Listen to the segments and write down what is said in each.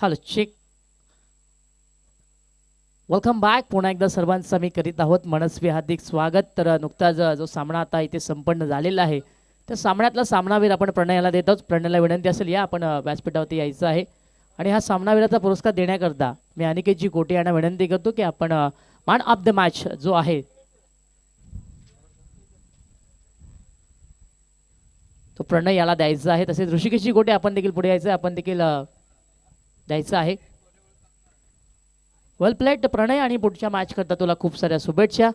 Hello check. Welcome back. पुन्हा एकदा सर्वांचं मी करीत आहोत मनस्वी हार्दिक स्वागत. तर नुकताच जो सामना आता इथे संपन्न झालेला आहे त्या सामन्यातला सामनावीर आपण प्रणयला देत आहोत. प्रणयला विनंती असेल या आपण व्यासपीठावरती यायचं आहे आणि हा सामनावीराचा पुरस्कार देण्याकरता मी अनिकेतजी कोटे यांना विनंती करतो की आपण मॅन ऑफ द मॅच जो आहे तो प्रणय याला द्यायचा आहे. तसेच ऋषिकेशजी कोटे आपण देखील पुढे यायचं आहे, आपण देखील द्यायचं आहे. वेल प्लेड प्रणय आणि पुढच्या मॅच करता तुला खूप साऱ्या शुभेच्छा.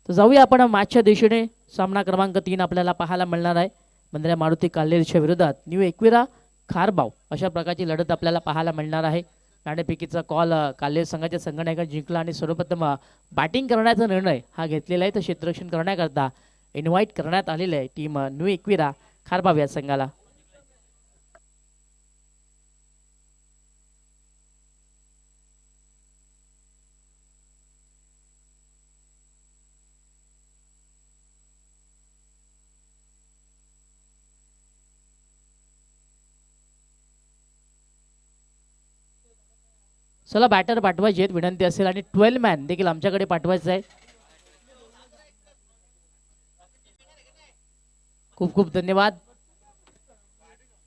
तर जाऊया आपण मॅचच्या दिशेने. सामना क्रमांक 3 आपल्याला पाहायला मिळणार आहे. मंदिरा मारुती काल्हेरच्या विरोधात न्यू एकविरा खारबाव अशा प्रकारची लढत आपल्याला पाहायला मिळणार आहे. नाणेफेकीचा कॉल काल्हेर संघाच्या संघनायकाने जिंकला आणि सर्वप्रथम बॅटिंग करण्याचा निर्णय हा घेतलेला आहे. तर क्षेत्ररक्षण करण्याकरता इन्व्हाइट करण्यात आलेले आहे टीम न्यू एकविरा खारबाव या संघाला. चला बॅटर पाठवायचे आहेत विनंती असेल आणि 12 मॅन देखील आमच्याकडे पाठवायचं आहे. खूप खूप धन्यवाद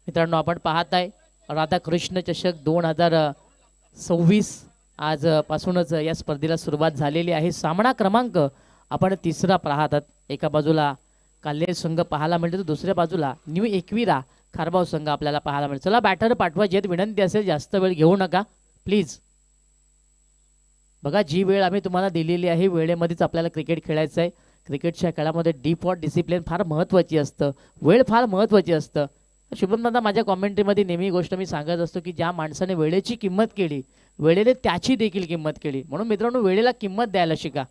मित्रांनो. आपण पाहत आहे राधाकृष्ण चषक 2026 आज पासूनच या स्पर्धेला सुरुवात झालेली आहे. सामना क्रमांक आपण तिसरा पाहत आहात. एका बाजूला काल्हेर संघ पाहायला मिळतो, दुसऱ्या बाजूला न्यू एकविरा खारबाव संघ आपल्याला पाहायला मिळतो. चला बॅटर पाठवायचे आहेत विनंती असेल, जास्त वेळ घेऊ नका प्लीज. बघा जी वेळ आम्ही तुम्हाला दिलेली आहे वेळेमध्येच आपल्याला क्रिकेट खेळायचं आहे. क्रिकेटच्या खेळामध्ये डीप वॉट डिसिप्लिन फार महत्त्वाची असतं, वेळ फार महत्त्वाची असतं. शुभम दादा माझ्या कॉमेंट्रीमध्ये नेहमी गोष्ट मी सांगत असतो की ज्या माणसाने वेळेची किंमत केली वेळेने त्याची देखील किंमत केली. म्हणून मित्रांनो वेळेला किंमत द्यायला शिका.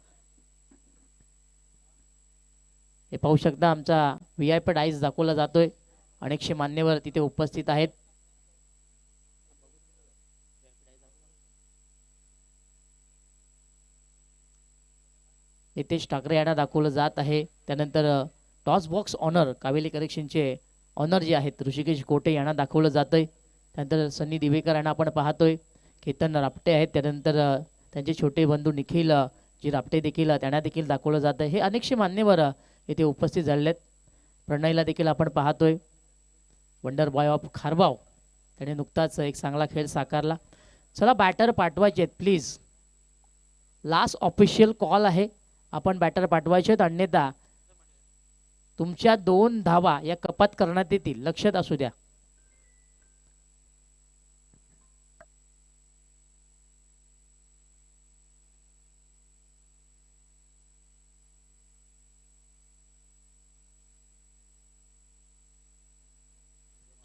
हे पाहू शकता आमचा VIP डाईस दाखवला जातोय. अनेकशे मान्यवर तिथे उपस्थित आहेत. नितेश ठाकरे यांना दाखवलं जात आहे. त्यानंतर टॉस बॉक्स ऑनर कावेली कलेक्शनचे ऑनर जे आहेत ऋषिकेश कोटे यांना दाखवलं जातंय. त्यानंतर सन्नी दिवेकर यांना आपण पाहतोय. केतन रापटे आहेत. त्यानंतर त्यांचे छोटे बंधू निखिल जी रापटे देखील त्यांना देखील दाखवलं जात आहे. हे अनेकशे मान्यवर इथे उपस्थित झालेले आहेत. प्रणयला देखील आपण पाहतोय. वंडर बॉय ऑफ खारबाव त्याने नुकताच एक चांगला खेळ साकारला. चला बॅटर पाठवायचे आहेत प्लीज. लास्ट ऑफिशियल कॉल आहे, आपण बॅटर पाठवायचे आहेत अन्यथा तुमच्या 2 धावा या कपात करण्यात येतील, लक्षात असू द्या.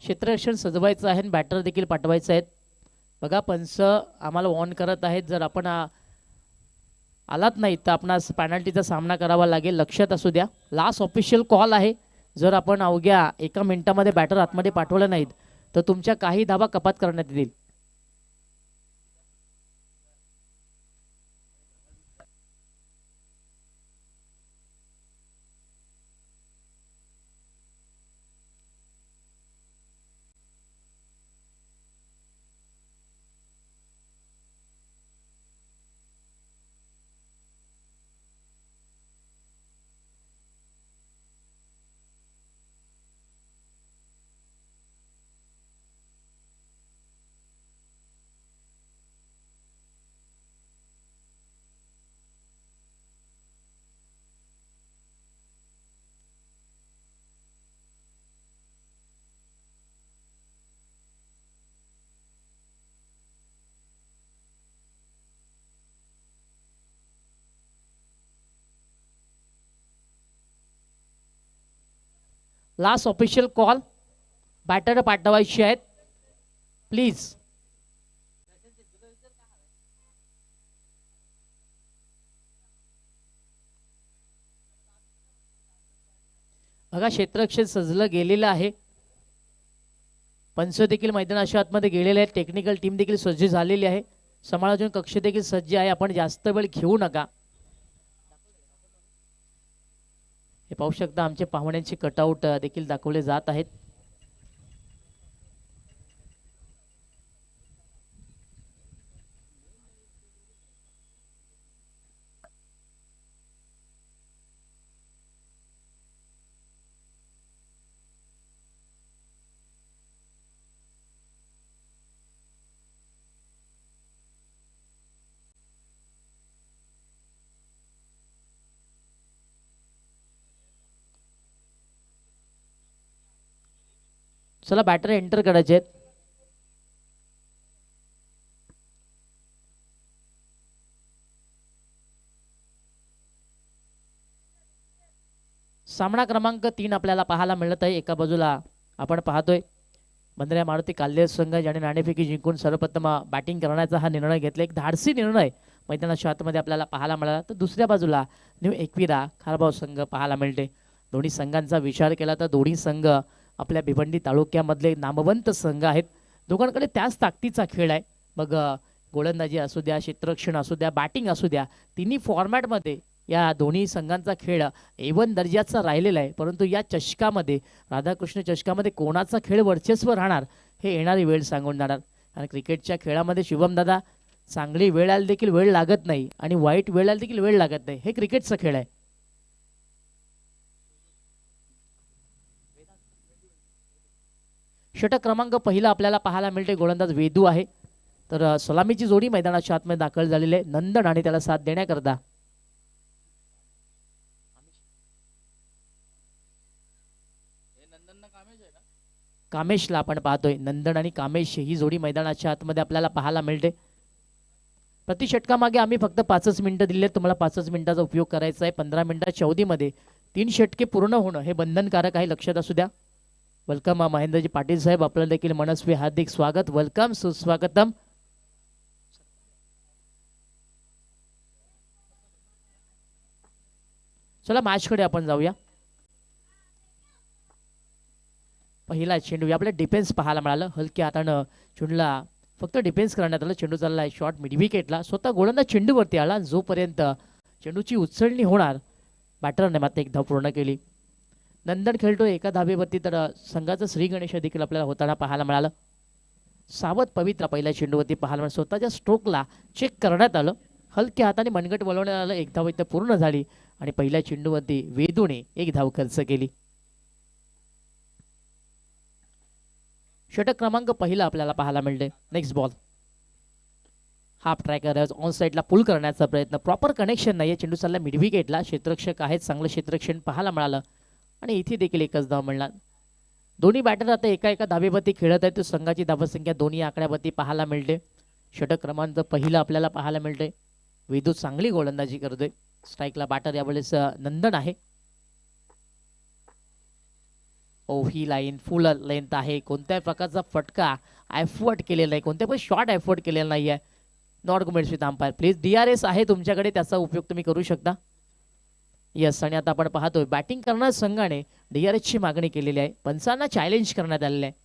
क्षेत्ररक्षण सजवायचं आहे आणि बॅटर देखील पाठवायचं आहेत. बघा पंच आम्हाला वॉर्न करत आहेत, जर आपण आलात नाही तर आपणास पेनल्टीचा सामना करावा लागेल, लक्षात असू द्या. लास्ट ऑफिशियल कॉल आहे. जर आपण अवघ्या 1 मिनिटामध्ये बॅटर आतमध्ये पाठवलं नाहीत तर तुमच्या काही धावा कपात करण्यात येतील. लास्ट ऑफिशियल कॉल, बॅटर पाठवायची आहेत प्लीज. बघा क्षेत्ररक्षण सजलं गेलेलं आहे. पंच देखील मैदानाच्या आतमध्ये गेलेले आहेत. टेक्निकल टीम देखील सज्ज झालेली आहे. समालोचन कक्ष देखील सज्ज आहे. आपण जास्त वेळ घेऊ नका. हे पाहू शकता आमचे पाहुण्यांचे कटआउट देखील दाखवले जात आहेत. चला बॅटर एंटर करायचे आहेत. सामना क्रमांक 3 आपल्याला पाहायला मिळत आहे. एका बाजूला आपण पाहतोय बंदऱ्या मारुती काल्ले संघ ज्याने नाणेफेकी जिंकून सर्वप्रथम बॅटिंग करण्याचा हा निर्णय घेतला. एक धाडसी निर्णय मैदानाच्या आतमध्ये आपल्याला पाहायला मिळाला. तर दुसऱ्या बाजूला न्यू एकविरा खारबाव संघ पाहायला मिळते. दोन्ही संघांचा विचार केला तर दोन्ही संघ आपल्या भिवंडी तालुक्यामधले नामवंत संघ आहेत. दोघांकडे त्याच ताकदीचा खेळ आहे. मग गोलंदाजी असू द्या, क्षेत्ररक्षण असू द्या, बॅटिंग असू द्या, तिन्ही फॉर्मॅटमध्ये या दोन्ही संघांचा खेळ A1 दर्जाचा राहिलेला आहे. परंतु या चषकामध्ये राधाकृष्ण चषकामध्ये कोणाचा खेळ वर्चस्व राहणार हे येणारी वेळ सांगून जाणार. आणि क्रिकेटच्या खेळामध्ये शुभम दादा चांगली वेळ आली देखील वेळ लागत नाही आणि वाईट वेळ आली देखील वेळ लागत नाही. हे क्रिकेटचा खेळ आहे. षटक क्रमांक पहिला आपल्याला पाहायला मिळते. गोलंदाज वेदू आहे. तर सलामीची जोडी मैदानाच्या आतमध्ये दाखल झालेली आहे. नंदन आणि त्याला साथ देण्याकरता कामेशला आपण पाहतोय. नंदन आणि कामेश ही जोडी मैदानाच्या आतमध्ये आपल्याला पाहायला मिळते. प्रति षटकामागे आम्ही फक्त 5 मिनिटं दिले. तुम्हाला 5 मिनिटाचा उपयोग करायचा आहे. 15 मिनिटाच्या अवधीमध्ये 3 षटके पूर्ण होणं हे बंधनकारक आहे, लक्षात असू द्या. वेलकम महेंद्रजी पाटील साहेब, आपल्याला देखील मनस्वी हार्दिक स्वागत. वेलकम, सुस्वागतम. चला मॅचकडे आपण जाऊया. पहिला चेंडू आपल्या डिफेन्स पाहायला मिळालं. हलक्या हातानं चेंडूला फक्त डिफेन्स करण्यात आलं. चेंडू चालला आहे शॉर्ट मिड विकेटला. स्वतः गोलंदाज चेंडूवरती आला. जोपर्यंत चेंडूची उचलणी होणार बॅटरने मात्र एक धाव पूर्ण केली. नंदन खेळतो एका धावेवरती. तर संघाचं श्री गणेश देखील आपल्याला होताना पाहायला मिळालं. सावध पवित्र पहिल्या चेंडूवरती पाहायला मिळालं. स्वतःच्या स्ट्रोकला चेक करण्यात आलं. हलक्या हाताने मनगट वळवण्यात आलं. एक धाव इथं पूर्ण झाली आणि पहिल्या चेंडूवरती वेदूने एक धाव खर्च केली. षटक क्रमांक पहिला आपल्याला पाहायला मिळते. Next ball half tracker on साईडला पुल करण्याचा प्रयत्न. प्रॉपर कनेक्शन नाही आहे. चेंडू चालला मिड विकेटला. क्षेत्ररक्षक आहेत, चांगलं क्षेत्ररक्षण पाहायला मिळालं आणि इथे देखील एकच धाव मिळणार. दोन्ही बॅटर आता एका धावेवरती खेळत आहेत. संघाची धावसंख्या दोन्ही आकड्यावरती पाहायला मिळते. षटक क्रमांक पहिला आपल्याला पाहायला मिळते. वेदू चांगली गोलंदाजी करतोय. स्ट्राईकला बॅटर यावेळेस नंदन आहे. ही लाईन फुल लेंथ आहे. कोणत्याही प्रकारचा फटका एफर्ट केलेला नाही, कोणत्या पण शॉर्ट एफर्ट केलेला नाही आहे. Not comments with umpire please. DRS आहे तुमच्याकडे, त्याचा उपयोग तुम्ही करू शकता. यस, आणि आता आपण पाहतोय बॅटिंग करणाऱ्या संघाने DRS ची मागणी केलेली आहे. पंचांना चॅलेंज करण्यात आलेले आहे.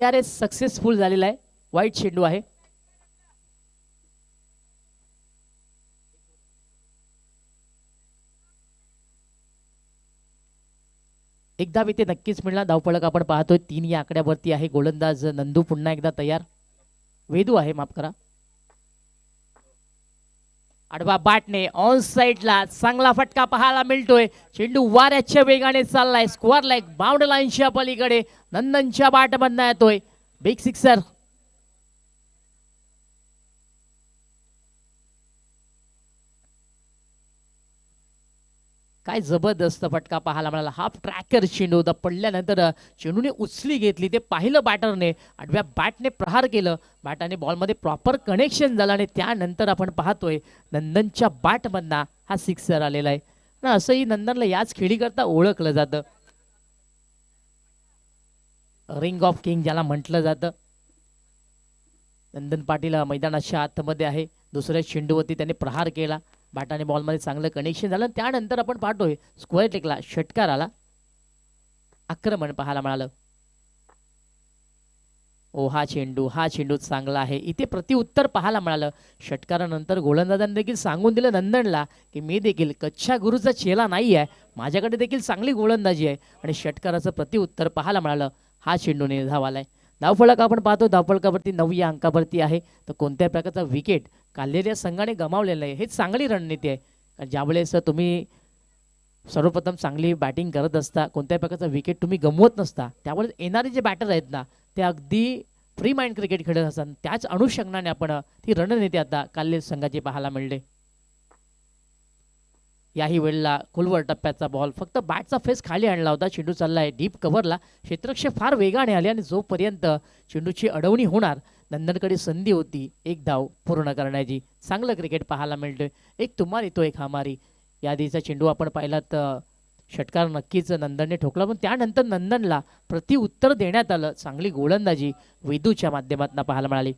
DRS सक्सेसफुल झालेला आहे. वाईट चेंडू आहे. एक धाव इथे नक्कीच मिळणार. धावफलक आपण पाहतोय 3 या आकड्यावरती आहे. गोलंदाज नंदू पुन्हा एकदा तयार. वेदू आहे, माफ करा. आडवा बॅटने ऑन साइडला चांगला फटका पाहायला मिळतोय. चेंडू वाऱ्याच्या वेगाने चाललाय. स्क्वेअर लेग बाउंड लाईनच्या पलीकडे नंदनच्या बॅटमधून येतोय. Big sixer. काय जबरदस्त फटका पाहायला मिळाला. हाफ ट्रॅकर चेंडू पडल्यानंतर चेंडूने उचली घेतली. ते पाहिलं बॅटरने. आडव्या बॅटने प्रहार केलं. बॅटाने बॉलमध्ये प्रॉपर कनेक्शन झालं आणि त्यानंतर आपण पाहतोय नंदनच्या बॅटमधनं हा सिक्सर आलेला आहे. ना असंही नंदनला याच खेळीकरता ओळखलं जातं. रिंग ऑफ किंग ज्याला म्हटलं जातं. नंदन पाटील मैदानाच्या आतमध्ये आहे. दुसऱ्या चेंडूवरती त्याने प्रहार केला. बॅटाने बॉलमध्ये चांगलं कनेक्शन झालं. त्यानंतर आपण पाहतोय स्क्वेअर टेकला षटकार आला. आक्रमण पाहायला मिळालं. ओ हा चेंडू चांगला आहे. इथे प्रतिउत्तर पाहायला मिळालं. षटकारानंतर गोलंदाजांनी देखील सांगून दिलं नंदनला की मी देखील कच्च्या गुरुचा चेला नाही आहे, माझ्याकडे देखील चांगली गोलंदाजी आहे. आणि षटकाराचं प्रतिउत्तर पाहायला मिळालं. हा चेंडू निर्धाव आलाय. धावफलक आपण पाहतो, धावफलकावरती 9 या अंकावरती आहे. तर कोणत्या प्रकारचा विकेट काढलेल्या संघाने गमावलेला आहे, हे चांगली रणनीती आहे. कारण ज्यावेळेस तुम्ही सर्वप्रथम चांगली बॅटिंग करत असता, कोणत्याही प्रकारचा विकेट तुम्ही गमवत नसता, त्यावेळेस येणारे जे बॅटर आहेत ना, ते अगदी फ्री माइंड क्रिकेट खेळत असतात. त्याच अनुषंगाने आपण ती रणनीती आता काल्ले संघाची पाहायला मिळते. याही वेळेला खोलवर टप्प्याचा बॉल फक्त बॅटचा फेस खाली आणला होता. चेंडू चाललाय डीप कव्हरला. क्षेत्ररक्षक फार वेगाने आले आणि जोपर्यंत चेंडूची अडवणी होणार, नंदनकडे संधी होती एक धाव पूर्ण करण्याची. चांगलं क्रिकेट पाहायला मिळतोय. एक तुम्हारी तो एक हमारी. या आधीचा चेंडू आपण पाहिला तर षटकार नक्कीच नंदनने ठोकला, पण त्यानंतर नंदनला प्रतिउत्तर देण्यात आलं. चांगली गोलंदाजी वेदूच्या माध्यमातून पाहायला मिळाली.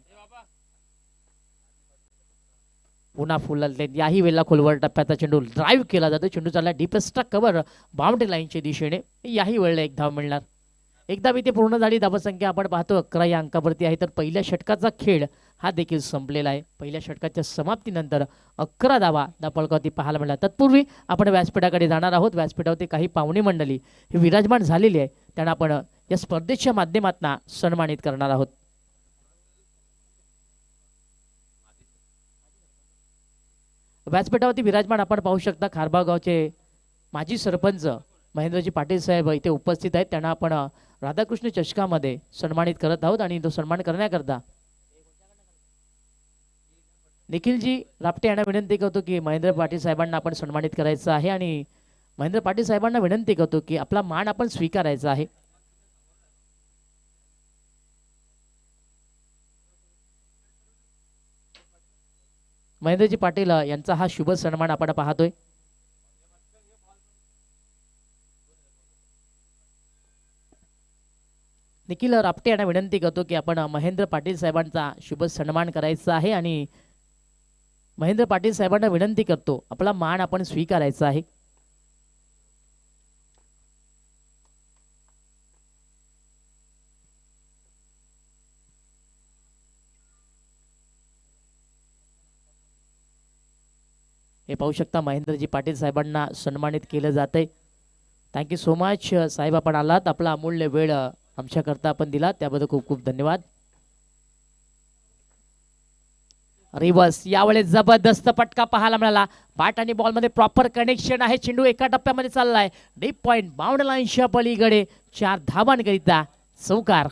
पुन्हा फुल याही वेळेला खोलवर टप्प्याचा चेंडू ड्राईव्ह केला जातो. चेंडू चालला डीपेस्ट कव्हर बाउंड्री लाईनच्या दिशेने. याही वेळेला एक धाव मिळणार. एकदा इथे पूर्ण झाली धावसंख्या आपण पाहतो 11 या अंकावरती आहे. तर पहिल्या षटकाचा खेळ हा देखील संपलेला आहे. पहिल्या षटकाच्या समाप्तीनंतर 11 धावा धावफलकावरती पाहायला मिळाल्या. तत्पूर्वी आपण व्यासपीठाकडे जाणार आहोत. व्यासपीठावरती काही पाहुणे मंडळी हे विराजमान झालेली आहे, त्यांना आपण या स्पर्धेच्या माध्यमातून सन्मानित करणार आहोत. व्यासपीठावरती विराजमान आपण पाहू शकता खारबाव गावचे माजी सरपंच महेंद्रजी पाटील साहेब इथे उपस्थित आहेत. त्यांना आपण राधाकृष्ण चषकामध्ये सन्मानित करत आहोत. आणि तो सन्मान करण्याकरता निखिलजी रापटे यांना विनंती करतो की महेंद्र पाटील साहेबांना आपण सन्मानित करायचं आहे. आणि महेंद्र पाटील साहेबांना विनंती करतो की आपला मान आपण स्वीकारायचा आहे. महेंद्रजी पाटील यांचा हा शुभ सन्मान आपण पाहतोय. निखिल रापटे यांना विनंती करतो की आपण महेंद्र पाटील साहेबांचा शुभ सन्मान करायचा आहे. आणि महेंद्र पाटील साहेबांना विनंती करतो आपला मान आपण स्वीकारायचा आहे. हे पाहू शकता महेंद्रजी पाटील साहेबांना सन्मानित केलं जातंय. थँक्यू सो मच साहेब, आपण आलात, आपला अमूल्य वेळ आमच्याकरता आपण दिला, त्याबद्दल खूप खूप धन्यवाद. रिवर्स यावेळेस जबरदस्त फटका पाहायला मिळाला. बॅट आणि बॉल मध्ये प्रॉपर कनेक्शन आहे. चेंडू एका टप्प्यामध्ये चाललाय डीप पॉइंट बाउंड्री लाईनच्या पलीकडे 4 धावांकरिता चौकार.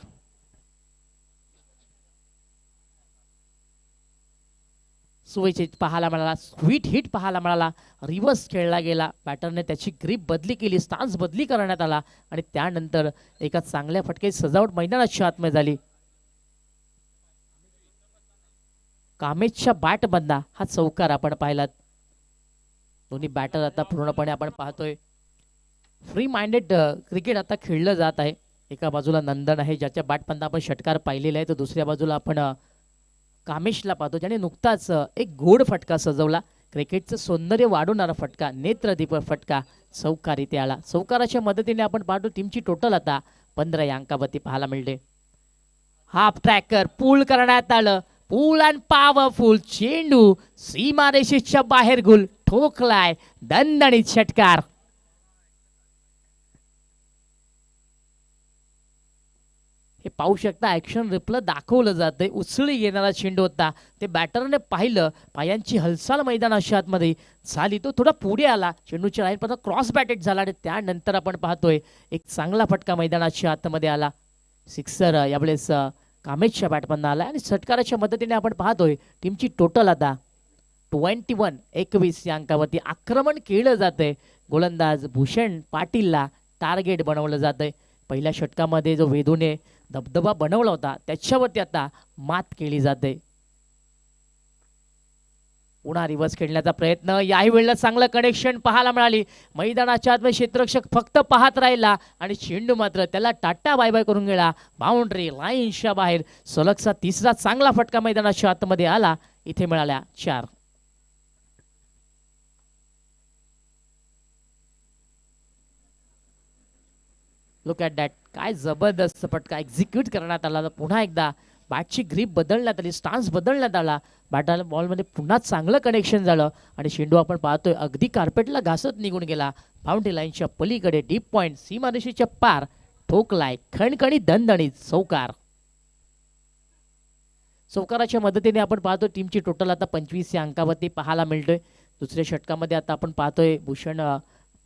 सुवेचित पाहायला मिळाला. स्वीट हिट पाहायला मिळाला. रिव्हर्स खेळला गेला. बॅटरने त्याची ग्रीप बदली केली, स्टान्स बदली करण्यात आला आणि त्यानंतर एका चांगल्या फटक्याची सजावट मैदानाच्या आतमध्ये झाली. कामेशच्या बॅट बंदा हा चौकार आपण पाहिलात. दोन्ही बॅटर आता पूर्णपणे आपण पाहतोय फ्री माइंडेड क्रिकेट आता खेळलं जात आहे. एका बाजूला नंदन आहे ज्याच्या बॅट बंदा आपण षटकार पाहिलेला आहे, तर दुसऱ्या बाजूला आपण कामेशला पाहतो ज्याने नुकताच एक गोड फटका सजवला. क्रिकेटचं सौंदर्य वाढवणारा फटका, नेत्रदीप फटका चौकार इथे आला. चौकाराच्या मदतीने आपण पाहतो टीमची टोटल आता 15 या अंकावरती पाहायला मिळते. हाफ ट्रॅकर पूल करण्यात आलं. पूल अँड पॉवरफुल चेंडू सीमारेषेच्या बाहेर गुल ठोकलाय. दणदणीत षटकार. हे पाहू शकता ऍक्शन रिप्ले दाखवलं जातंय. उचली येणारा चेंडू होता, ते बॅटरने पाहिलं, पायांची हालचाल मैदानाच्या आतमध्ये झाली, तो थोडा पुढे आला, चेंडूच्या लाईन पर्यंत क्रॉस बॅटेड झाला आणि त्यानंतर आपण पाहतोय एक चांगला फटका मैदानाच्या आतमध्ये आला. सिक्सर यावेळेस कामेशच्या बॅटमधून आला आणि षटकाराच्या मदतीने आपण पाहतोय टीमची टोटल आता 21 या अंकावरती आक्रमण केलं जातंय. गोलंदाज भूषण पाटीलला टार्गेट बनवलं जातंय. पहिल्या षटकामध्ये जो वेदूने दबदबा बनवला होता त्याच्यावरती आता मात केली जाते. पुन्हा रिव्हर्स खेळण्याचा प्रयत्न. याही वेळेला चांगलं कनेक्शन पाहायला मिळाली. मैदानाच्या आतमध्ये क्षेत्ररक्षक फक्त पाहत राहिला आणि चेंडू मात्र त्याला टाटा बाय बाय करून गेला. बाउंड्री लाईनच्या बाहेर. सलगचा तिसरा चांगला फटका मैदानाच्या आतमध्ये आला. इथे मिळाल्या 4. Look at that. काय जबरदस्त फटका एक्झिक्यूट करण्यात आला. पुन्हा एकदा बॅटची ग्रीप बदलण्यात आली, स्टान्स बदलण्यात आला, बॅटाला बॉलमध्ये पुन्हा चांगलं कनेक्शन झालं आणि चेंडू आपण पाहतोय अगदी कार्पेटला घासत निघून गेला. फाउंटी लाईनच्या पलीकडे डीप पॉइंट सीमारेषेच्या पार ठोकलाय खणखणी दणदणीत चौकार. चौकाराच्या मदतीने आपण पाहतो टीमची टोटल आता 25 या अंकावरती पाहायला मिळतोय. दुसऱ्या षटकामध्ये आता आपण पाहतोय भूषण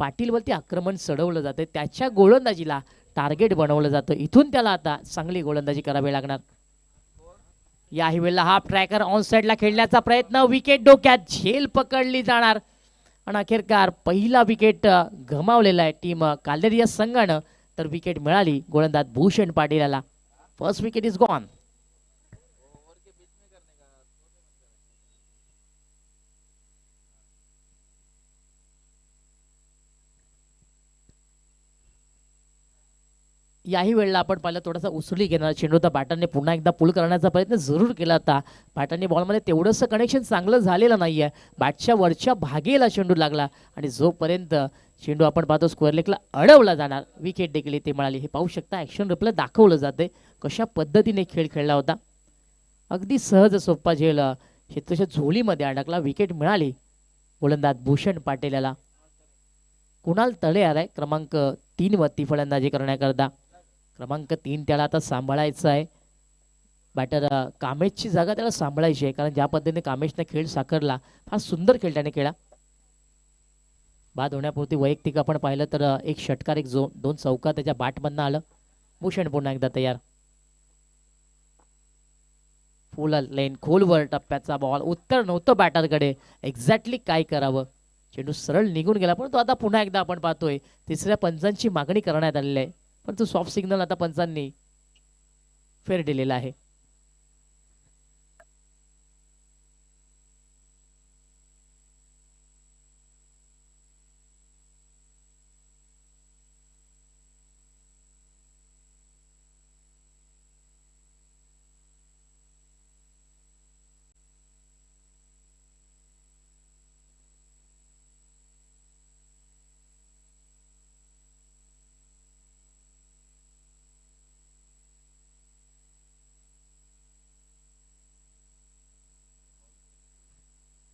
पाटीलवरती आक्रमण चढवलं जातं, त्याच्या गोलंदाजीला टार्गेट बनवलं जातं. इथून त्याला आता चांगली गोलंदाजी करावी लागणार. याही वेळेला हाफ ट्रॅकर ऑन साइडला खेळण्याचा प्रयत्न, विकेट डोक्यात झेल पकडली जाणार आणि अखेरकार पहिला विकेट गमावलेला आहे टीम कालेरिया संघानं. तर विकेट मिळाली गोलंदाज भूषण पाटील याला. First wicket is gone. याही वेळेला आपण पाहिलं थोडासा उसळी घेणार चेंडू होता. बॅटरने पुन्हा एकदा पुल करण्याचा प्रयत्न जरूर केला होता. बॅटरने बॉलमध्ये तेवढंसं कनेक्शन चांगलं झालेलं नाही आहे. बॅटच्या वरच्या भागेला चेंडू लागला आणि जोपर्यंत चेंडू आपण पाहतो स्क्वेअर लेगला अडवला जाणार, विकेट देखील इथे मिळाली. हे पाहू शकता ॲक्शन रिप्ले दाखवलं जाते कशा पद्धतीने खेळ खेळला होता. अगदी सहज सोप्पा झेल शेतूच्या झोलीमध्ये अडकला. विकेट मिळाली गोलंदाज भूषण पाटील याला. कुणाल तळे आलाय क्रमांक 3 वरती फलंदाजी करण्याकरता. क्रमांक 3 त्याला आता सांभाळायचं आहे. बॅटर कामेशची जागा त्याला सांभाळायची आहे, कारण ज्या पद्धतीने कामेशने खेळ साकारला फार सुंदर खेळ त्याने केला. बाद होण्यापुरती वैयक्तिक आपण पाहिलं तर एक षटकार, एक दोन चौका त्याच्या बॅटमधनं आलं. भूषण पुन्हा एकदा तयार. फुल लेन खोलवर टप्प्याचा बॉल, उत्तर नव्हतं बॅटरकडे एक्झॅक्टली काय करावं. चेंडू सरळ निघून गेला, परंतु आता पुन्हा एकदा आपण पाहतोय तिसऱ्या पंचांची मागणी करण्यात आलेली आहे, परंतु सॉफ्ट सिग्नल आता पंचांनी फेर दिलेला आहे.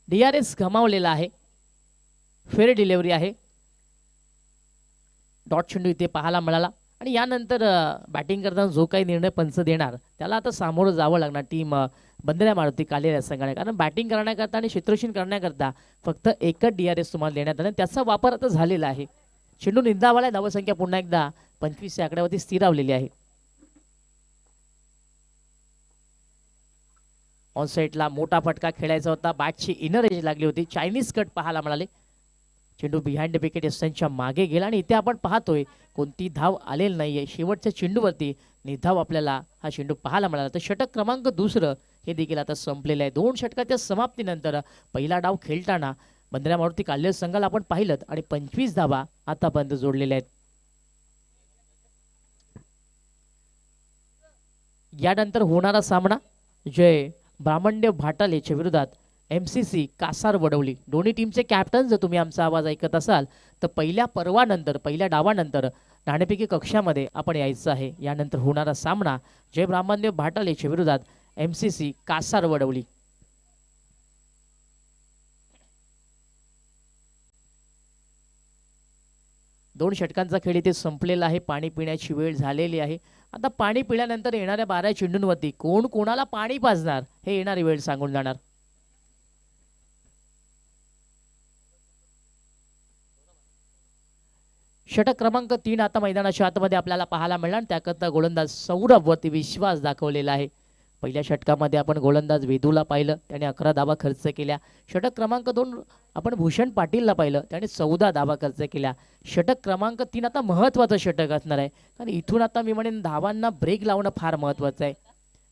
DRS गमावलेला आहे. फेर डिलिव्हरी आहे. डॉट चेंडू इथे पाहायला मिळाला आणि यानंतर बॅटिंग करताना जो काही निर्णय पंच देणार त्याला आता सामोरं जावं लागणार टीम बंदऱ्या मारुती कालेरिया संघाने, कारण बॅटिंग करण्याकरता आणि क्षेत्ररक्षण करण्याकरता फक्त एकच DRS तुम्हाला देण्यात आला, त्याचा वापर आता झालेला आहे. चेंडू निंदावाला धावसंख्या पुन्हा एकदा 25 या आकड्यावरती स्थिरावलेली आहे. ऑन साइडला मोठा फटका खेळायचा होता, बॅटची इनर एज लागली होती, चायनीज कट पाहायला मिळाले. चेंडू बिहाइंड विकेट एस्टनच्या मागे गेला आणि इथे आपण पाहतोय कोणती धाव आलेली नाहीये. शेवटच्या चेंडूवरती निधाव आपल्याला हा चेंडू पाहायला मिळाला. तर षटक क्रमांक 2 हे देखील आता संपलेलं आहे. 2 षटकाच्या समाप्तीनंतर पहिला डाव खेळताना बंदऱ्या मारुती कालेरिया संघाला आपण पाहिलं आणि 25 धावा आतापर्यंत जोडलेल्या आहेत. यानंतर होणारा सामना जय ब्राह्मण्य भाटालेच्या विरोधात MCC कासार वडवली. दोन्ही टीमचे कॅप्टन जर तुम्ही आमचा आवाज ऐकत असाल तर पहिल्या डावानंतर नाणेफेकी कक्षामध्ये आपण यायचं आहे. यानंतर होणारा सामना जय ब्राह्मण्य भाटालेच्या विरोधात MCC कासार वडवली. दोन षटकांचा खेळ इथे संपलेला आहे. पाणी पिण्याची वेळ झालेली आहे. आता पाणी पिल्यानंतर येणाऱ्या 12 चेंडूंवरती कोण कोणाला पाणी पाजणार हे येणारी वेळ सांगून जाणार. षटक क्रमांक 3 आता मैदानाच्या आतमध्ये आपल्याला पाहायला मिळणार. त्याकरता गोलंदाज सौरभ वरती विश्वास दाखवलेला आहे. पहिल्या षटकामध्ये आपण गोलंदाज वेदूला पाहिलं, त्याने 11 धावा खर्च केल्या. षटक क्रमांक 2 आपण भूषण पाटीलला पाहिलं, त्याने 14 धावा खर्च केल्या. षटक क्रमांक 3 आता महत्त्वाचं षटक असणार आहे, कारण इथून आता मी म्हणेन धावांना ब्रेक लावणं फार महत्त्वाचं आहे.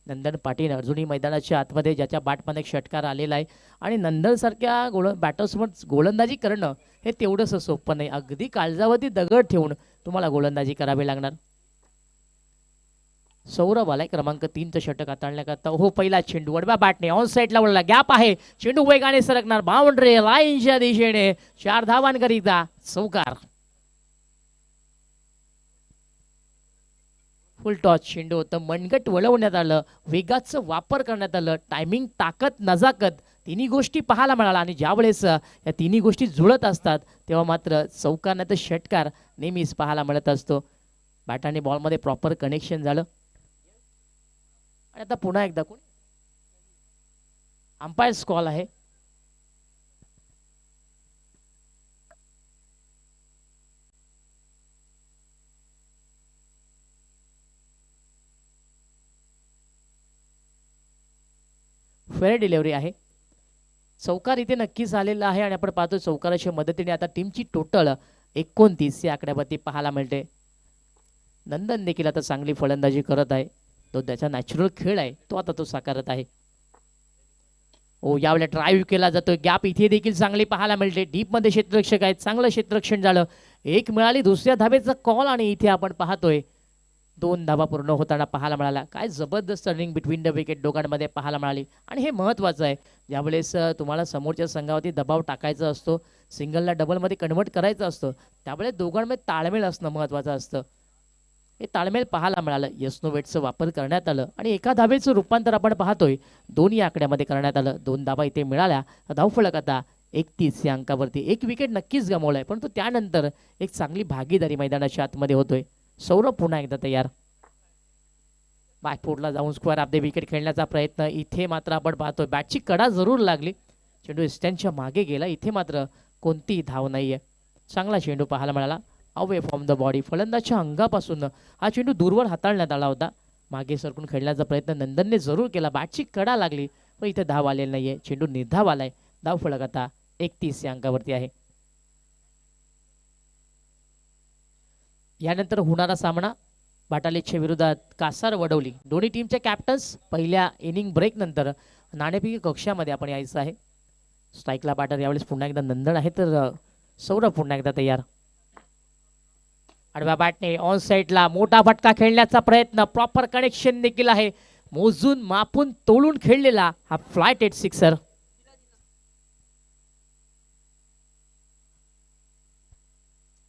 नंदन पाटील अजूनही मैदानाच्या आतमध्ये, ज्याच्या बॅटमध्ये एक षटकार आलेला आहे आणि नंदन सारख्या बॅटर्सवर गोलंदाजी करणं हे तेवढंच सोपं नाही. अगदी काळजावरती दगड ठेवून तुम्हाला गोलंदाजी करावी लागणार. सौरभ आलाय क्रमांक 3चं षटक हाताळण्याकरता. हो, पहिला चेंडू वडव्या बॅटने ऑन साइडला वळला, गॅप आहे, चेंडू वेगाने सरकणार, बाउंड्री लाईनच्या दिशेने 4 धावांकरिता चौकार. फुल टॉस चेंडू होतं, मनगट वळवण्यात आलं, वेगाचं वापर करण्यात आलं, टायमिंग, ताकद, नजाकत तिन्ही गोष्टी पाहायला मिळाल्या. आणि ज्यावेळेस या तिन्ही गोष्टी जुळत असतात तेव्हा मात्र चौकार नाही तर षटकार नेहमीच पाहायला मिळत असतो. बॅट आणि बॉलमध्ये प्रॉपर कनेक्शन झालं. आणि आता पुन्हा एकदा कोण अंपायर्स कॉल आहे. फेअर डिलिव्हरी आहे. चौकार इथे नक्कीच आलेला आहे आणि आपण पाहतो चौकाराच्या मदतीने आता टीमची टोटल 29 या आकड्यावरती पाहायला मिळते. नंदन देखील आता चांगली फलंदाजी करत आहे. तो त्याचा नॅचरल खेळ आहे तो आता तो साकारत आहे. ओ यावेळेला ड्राईव्ह केला जातोय. गॅप इथे देखील चांगली पाहायला मिळते. डीपमध्ये क्षेत्ररक्षक आहेत. चांगलं क्षेत्ररक्षण झालं. एक मिळाली दुसऱ्या धाबेचा कॉल आणि इथे आपण पाहतोय 2 धाबा पूर्ण होताना पाहायला मिळाला. काय जबरदस्त रनिंग बिटवीन द विकेट दोघांमध्ये पाहायला मिळाली. आणि हे महत्त्वाचं आहे ज्यावेळेस तुम्हाला समोरच्या संघावरती दबाव टाकायचा असतो, सिंगलला डबलमध्ये कन्वर्ट करायचं असतं, त्यावेळेस दोघांमध्ये ताळमेळ असणं महत्त्वाचं असतं. हे ताळमेळ पाहायला मिळालं. यस नो वेटचं वापर करण्यात आलं आणि एका धाबेचं रूपांतर आपण पाहतोय दोन्ही आकड्यामध्ये करण्यात आलं. 2 धाबा इथे मिळाल्या. धावफलक आता 31 या अंकावरती. एक विकेट नक्कीच गमावलाय परंतु त्यानंतर एक चांगली भागीदारी मैदानाच्या आतमध्ये होतोय. सौरभ पुन्हा एकदा तयार. बॅकफुटला जाऊन स्क्वेअर ऑफ द विकेट खेळण्याचा प्रयत्न. इथे मात्र आपण पाहतोय बॅटची कडा जरूर लागली. चेंडू स्टँडच्या मागे गेला. इथे मात्र कोणतीही धाव नाहीये. चांगला चेंडू पाहायला मिळाला. Away from the body. फलंदाजच्या अंगापासून हा चेंडू दूरवर हाताळण्यात आला होता. मागे सरकून खेळण्याचा प्रयत्न नंदनने जरूर केला. बॅटची कडा लागली पण इथे धाव आलेली नाहीये. चेंडू निर्धाव आलाय. धाव फलक आता 31 या अंकावरती आहे. यानंतर होणारा सामना बाटालेच्या विरोधात कासार वडवली. दोन्ही टीमचे कॅप्टन्स पहिल्या इनिंग ब्रेक नंतर नाणेफेकी कक्षामध्ये आपण यायचं आहे. स्ट्राईकला बॅटर यावेळेस पुन्हा एकदा नंदन आहे तर सौरभ पुन्हा एकदा तयार. आडव्या बॅटने ऑन साईडला मोठा फटका खेळण्याचा प्रयत्न. प्रॉपर कनेक्शन देखील आहे. मोजून मापून तोडून खेळलेला हा फ्लाइट एट सिक्सर.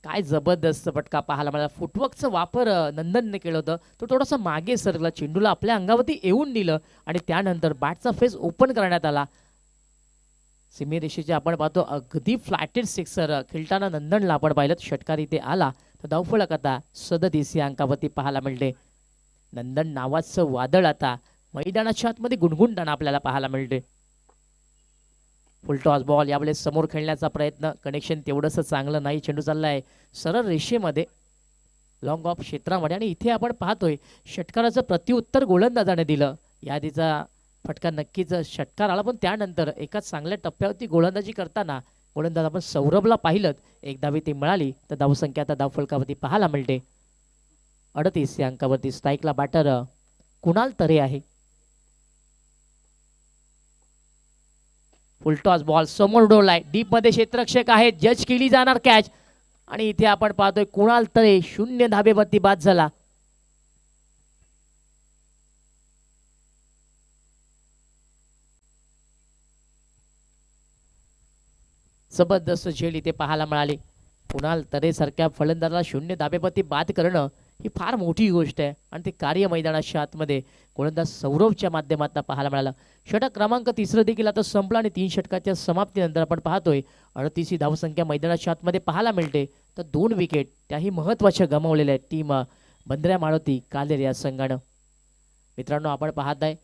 काय जबरदस्त फटका पाहायला मला. फुटवर्कचा वापर नंदनने केलं होतं. तो थोडासा मागे सरकला. चेंडूला आपल्या अंगावरती येऊन दिलं आणि त्यानंतर बॅटचा फेस ओपन करण्यात आला. सीमेरेषेचे आपण पाहतो अगदी फ्लॅटेड सिक्सर खेळताना नंदनला आपण पाहिलं. षटकार इथे आला तर धावफलक आता 37 या अंकावरती पाहायला मिळते. नंदन नावाचं वादळ आता मैदानाच्या आतमध्ये गुणगुणताना आपल्याला पाहायला मिळते. फुलटॉस बॉल यावेळेस समोर खेळण्याचा प्रयत्न. कनेक्शन तेवढंसं चांगलं नाही. चेंडू चाललाय सरळ रेषेमध्ये लॉंग ऑफ क्षेत्रामध्ये आणि इथे आपण पाहतोय षटकाराचं प्रत्युत्तर गोलंदाजाने दिलं. यादीचा फटका नक्कीच षटकार आला पण त्यानंतर एका चांगल्या टप्प्यावरती गोलंदाजी करताना गोलंदाज आपण सौरभला पाहिलं. एक धावी ती मिळाली तर धावसंख्या आता धावफलकावरती पाहायला मिळते 38 या अंकावरती. स्ट्राईकला बॅटर कुणाल तरे आहे. फुलटॉस बॉल समोर डोलाय. डीप मध्ये क्षेत्ररक्षक आहेत. जज केली जाणार कॅच आणि इथे आपण पाहतोय कुणाल तरे 0 धाबेवरती बाद झाला. जबरदस्त झेल इथे पाहायला मिळाली. कुणाल तरे सारख्या फलंदाजाला 0 धाबेवरती बाद करणं ही फार मोठी गोष्ट आहे आणि ते कार्य मैदानाच्या आतमध्ये गोलंदाज सौरभच्या माध्यमातून पाहायला मिळालं. षटक क्रमांक 3 देखील आता संपला आणि 3 षटकाच्या समाप्तीनंतर आपण पाहतोय 38 ही धावसंख्या मैदानाच्या आतमध्ये पाहायला मिळते. तर 2 विकेट त्याही महत्त्वाच्या गमावलेल्या आहेत टीम बंद्र्या मारुती कालेर या संघानं. मित्रांनो आपण पाहताय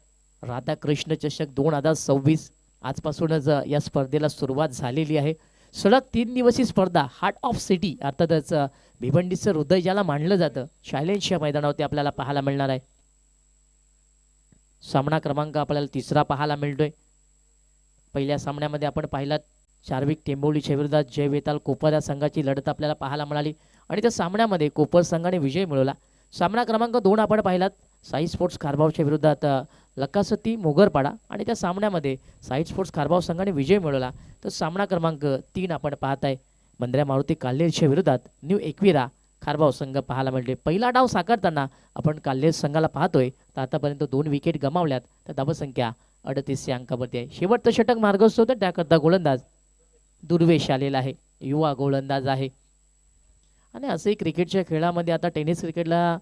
राधाकृष्ण चषक 2026 आजपासूनच या स्पर्धेला सुरुवात झालेली आहे. सलग 3 दिवसीय स्पर्धा हार्ट ऑफ सिटी अर्थातच भिवंडीचं हृदय ज्याला मानलं जातं शालेनच्या मैदानावरती आपल्याला पाहायला मिळणार आहे. सामना क्रमांक आपल्याला 3 पाहायला मिळतोय. पहिल्या सामन्यामध्ये आपण पाहिलात चार्विक टेंबोलीच्या विरोधात जय वेताल कोपर या संघाची लढत आपल्याला पाहायला मिळाली आणि त्या सामन्यामध्ये कोपर संघाने विजय मिळवला. सामना क्रमांक 2 आपण पाहिलात साई स्पोर्ट्स खारबावच्या विरोधात लकासती मोगरपाडा आणि त्या सामन्यामध्ये साई स्पोर्ट्स खारबाव संघाने विजय मिळवला. तर सामना क्रमांक 3 आपण पाहताय बंद्र्या मारुती काल्हेरच्या विरोधात न्यू एकविरा खारबाव संघ पाहायला मिळते. पहिला डाव साकारताना आपण काल्हेर संघाला पाहतोय तर आतापर्यंत 2 विकेट गमावल्यात. तर धावसंख्या 38 या अंकावरती आहे. शेवटचं षटक मार्गस्थ होतं त्याकरता गोलंदाज दुर्वेश आलेला आहे. युवा गोलंदाज आहे आणि असंही क्रिकेटच्या खेळामध्ये आता टेनिस क्रिकेटला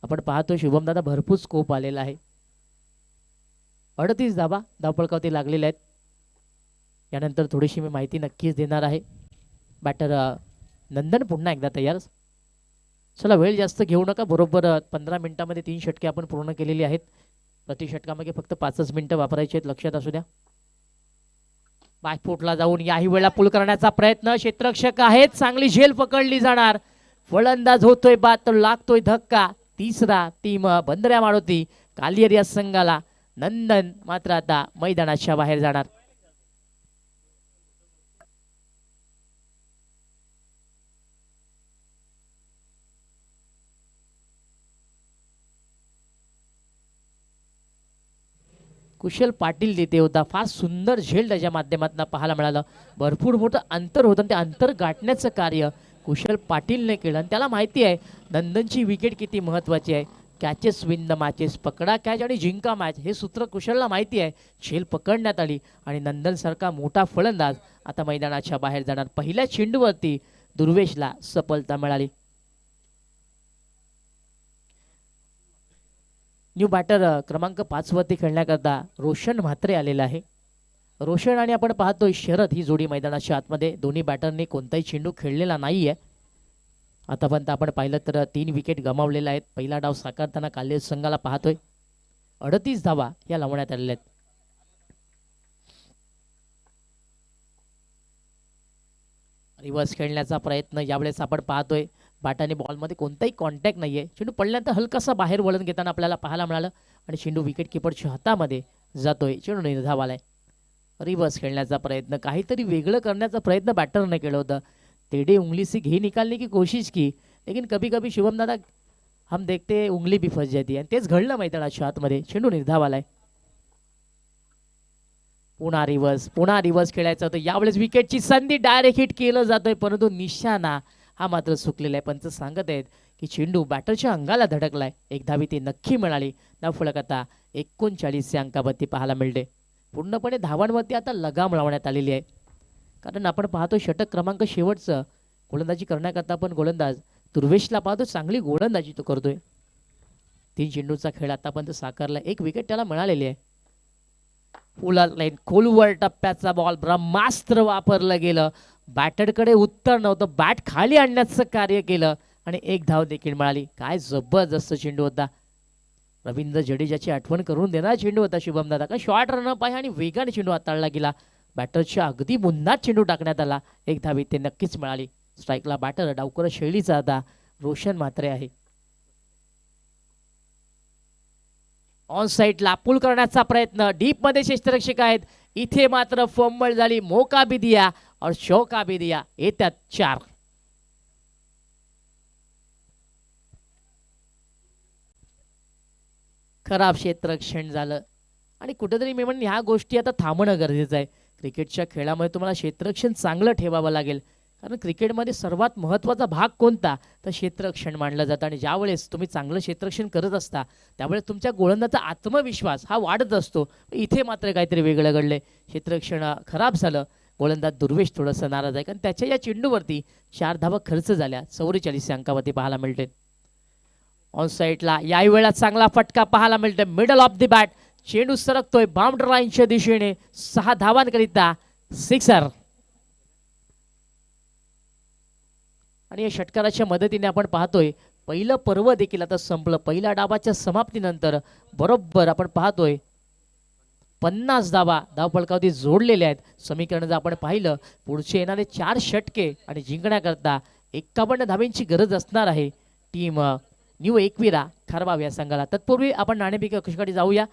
आपण पाहतो शुभमदादा भरपूर स्कोप आलेला आहे. 38 धावा धावपळकावरती लागलेल्या आहेत. यानंतर थोडीशी मी माहिती नक्कीच देणार आहे. बॅटर नंदन पुन्हा एकदा तयार. चला वेळ जास्त घेऊ नका. बरोबर 15 मिनिटांमध्ये 3 षटके आपण पूर्ण केलेली आहेत. प्रति षटकामागे फक्त 5च मिनिटं वापरायची आहेत, लक्षात असू द्या. बॅकफुटला जाऊन याही वेळा पुल करण्याचा प्रयत्न. क्षेत्ररक्षक आहेत, चांगली झेल पकडली जाणार. फलंदाज होतोय बाद तर लागतोय धक्का. तिसरा टीम बंदऱ्या मारुती कालियर या संघाला. नंदन मात्र आता मैदानाच्या बाहेर जाणार. कुशल पाटील तिथे होता. फार सुंदर झेल त्याच्या माध्यमातून पाहायला मिळालं. भरपूर मोठं अंतर होतं, ते अंतर गाठण्याचं कार्य कुशल पाटीलने केलं. आणि त्याला माहिती आहे नंदनची विकेट किती महत्त्वाची आहे. कॅचेस विन द मॅचेस, पकडा कॅच आणि जिंका मॅच, हे सूत्र कुशलला माहिती आहे. झेल पकडण्यात आली आणि नंदन सारखा मोठा फलंदाज आता मैदानाच्या बाहेर जाणार. पहिल्या चेंडूवरती दुर्वेशला सफलता मिळाली. न्यू बॅटर क्रमांक 5 वरती खेळण्याकरता रोशन म्हात्रे आलेला आहे. रोशन आणि आपण पाहतोय शरद ही जोडी मैदानाच्या आतमध्ये. दोन्ही बॅटरनी कोणताही चेंडू खेळलेला नाहीये आतापर्यंत. आपण पाहिलं तर 3 विकेट गमावलेल्या आहेत. पहिला डाव साकारताना कालियर संघाला पाहतोय 38 धावा या लावण्यात आलेल्या आहेत. रिव्हर्स खेळण्याचा प्रयत्न यावेळेस आपण पाहतोय. बॅट आणि बॉलमध्ये कोणताही कॉन्टॅक्ट नाहीये. चेंडू पडल्यानंतर हलकासा बाहेर वळण घेताना आपल्याला पाहायला मिळालं आणि चेंडू विकेट किपरच्या हातामध्ये जातोय. चेंडू निर्धावालाय. रिव्हर्स खेळण्याचा प्रयत्न, काहीतरी वेगळं करण्याचा प्रयत्न बॅटरने केलं होतं. टेढ़े उंगली से घी निकालने की कोशिश की, लेकिन कभी कभी शुभम दादा हम देखते उंगली भी फस जाती है. तेच घडलं मैदानाच्या आतमध्ये. चेंडू निर्धावालाय. पुन्हा रिव्हर्स खेळायचं होतं. यावेळेस विकेटची संधी, डायरेक्ट हिट केलं जातोय परंतु निशाणा हा मात्र चुकलेला आहे. पंच सांगत आहेत की चेंडू बॅटरच्या अंगाला धडकलाय. एक धावी ती नक्की मिळाली. धावफलक आता 39 या अंकावरती पाहायला मिळते. पूर्णपणे धावांवरती आता लगाम लावण्यात आलेली आहे. कारण आपण पाहतो षटक क्रमांक शेवटचं गोलंदाजी करण्याकरता आपण गोलंदाज दुर्वेशला पाहतो. चांगली गोलंदाजी तो करतोय. 3 चेंडूचा खेळ आतापर्यंत साकारला. 1 विकेट त्याला मिळालेली आहे. फुल लाईन खोलवर टप्प्याचा बॉल, ब्रह्मास्त्र वापरलं गेलं. बॅटरकडे उत्तर नव्हतं. बॅट खाली आणण्याचं कार्य केलं आणि 1 धाव देखील मिळाली. काय जबरदस्त चेंडू होता. रवींद्र जडेजाची आठवण करून देणारा चेंडू होता शुभम दादा. का शॉर्ट रनअप आहे आणि वेगाने चेंडू हाताळला गेला. बॅटरच्या अगदी मुन्नात चेंडू टाकण्यात आला. 1 धाव इथे नक्कीच मिळाली. स्ट्राईकला बॅटर डावकर शैलीचा आता रोशन म्हात्रे आहे. ऑन साईडला पुल करण्याचा प्रयत्न, डीप मध्ये क्षेत्ररक्षक आहेत. इथे मात्र फंबल झाली. मौका भी दिया और शौका भी दिया. येत्यात 4. खराब क्षेत्ररक्षण झालं आणि कुठेतरी मी म्हणेन ह्या गोष्टी आता थांबणं गरजेचं आहे. क्रिकेटच्या खेळामध्ये तुम्हाला क्षेत्ररक्षण चांगलं ठेवावं लागेल. कारण क्रिकेटमध्ये सर्वात महत्त्वाचा भाग कोणता, तर क्षेत्ररक्षण मानलं जातं. आणि ज्यावेळेस तुम्ही चांगलं क्षेत्ररक्षण करत असता त्यावेळेस तुमच्या गोलंदाजाचा आत्मविश्वास हा वाढत असतो. इथे मात्र काहीतरी वेगळं घडलंय. क्षेत्ररक्षण खराब झालं. गोलंदाज दुर्वेश थोडंसं नाराज आहे कारण त्याच्या या चेंडूवरती 4 धावा खर्च झाल्या. 44 अंकावरती पाहायला मिळते. ऑन साईडला याही वेळा चांगला फटका पाहायला मिळतोय. मिडल ऑफ द बॅट चेंडू सरकतोय बाउंड्री लाईनच्या दिशेने. 6 धावांकरिता सिक्सर. आणि या षटकाराच्या मदतीने आपण पाहतोय पहिलं पर्व देखील आता संपलं. पहिल्या डावाच्या समाप्तीनंतर बरोबर आपण पाहतोय 50 धावा धावफलकावरती जोडलेल्या आहेत. समीकरण जर आपण पाहिलं पुढचे येणारे 4 षटके आणि जिंकण्याकरता 51 धावांची गरज असणार आहे टीम न्यू एकविरा खारबाव या संघाला. तत्पूर्वी आपण नाणेफेक कक्षाकडे जाऊया.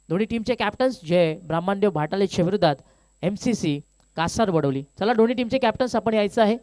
दोन्ही टीमचे कॅप्टन्स जय ब्राह्मणदेव भाटालेच्या विरोधात MCC कासार वडवली. चला दोन्ही टीमचे कॅप्टन्स आपण यायचं आहे.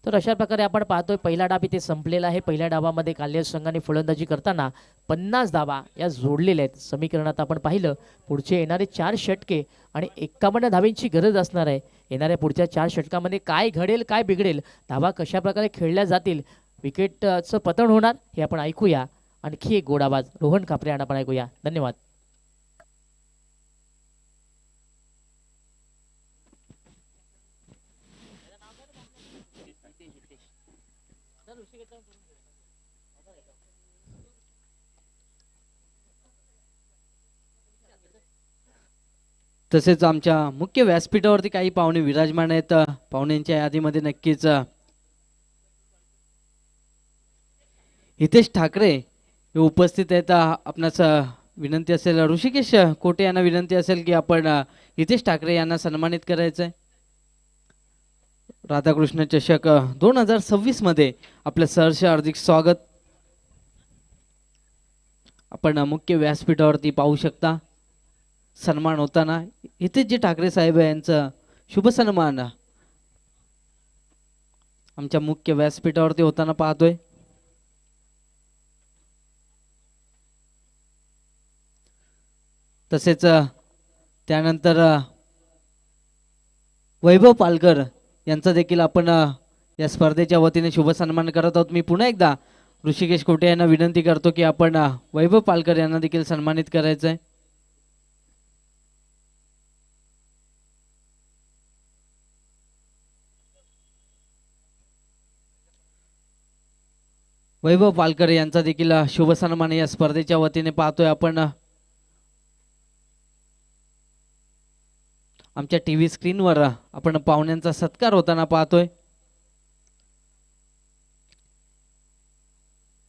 तर अशा प्रकारे आपण पाहतोय पहिला डाव इथे संपलेला आहे. पहिल्या डावामध्ये काल्य संघाने फलंदाजी करताना 50 धावा या जोडलेल्या आहेत. समीकरणात आपण पाहिलं पुढचे येणारे 4 षटके आणि 51 धावांची गरज असणार आहे. येणाऱ्या पुढच्या 4 षटकामध्ये काय घडेल काय बिघडेल, धावा कशा प्रकारे खेळल्या जातील, विकेटचं पतन होणार हे आपण ऐकूया. आणखी एक गोड आवाज रोहन कापरे यांना आपण ऐकूया. धन्यवाद. तसेच आमच्या मुख्य व्यासपीठावरती काही पाहुणे विराजमान आहेत. पाहुण्यांच्या यादीमध्ये नक्कीच हितेश ठाकरे हे उपस्थित आहेत. आपणास विनंती असेल, ऋषिकेश कोटे यांना विनंती असेल की आपण हितेश ठाकरे यांना सन्मानित करायचं आहे. राधाकृष्ण चषक 2026 मध्ये आपलं सहर्ष हार्दिक स्वागत. आपण मुख्य व्यासपीठावरती पाहू शकता सन्मान होताना इथे जे ठाकरे साहेब यांचं शुभ सन्मान आमच्या मुख्य व्यासपीठावरती होताना पाहतोय. तसेच त्यानंतर वैभव पालकर यांचा देखील आपण या स्पर्धेच्या वतीने शुभ सन्मान करत आहोत. मी पुन्हा एकदा ऋषिकेश कोटे यांना विनंती करतो की आपण वैभव पालकर यांना देखील सन्मानित करायचं आहे. वैभव पालकर यांचा देखील शुभ सन्मान या स्पर्धेच्या वतीने पाहतोय आपण. आमच्या टीव्ही स्क्रीनवर आपण पाहुण्यांचा सत्कार होताना पाहतोय.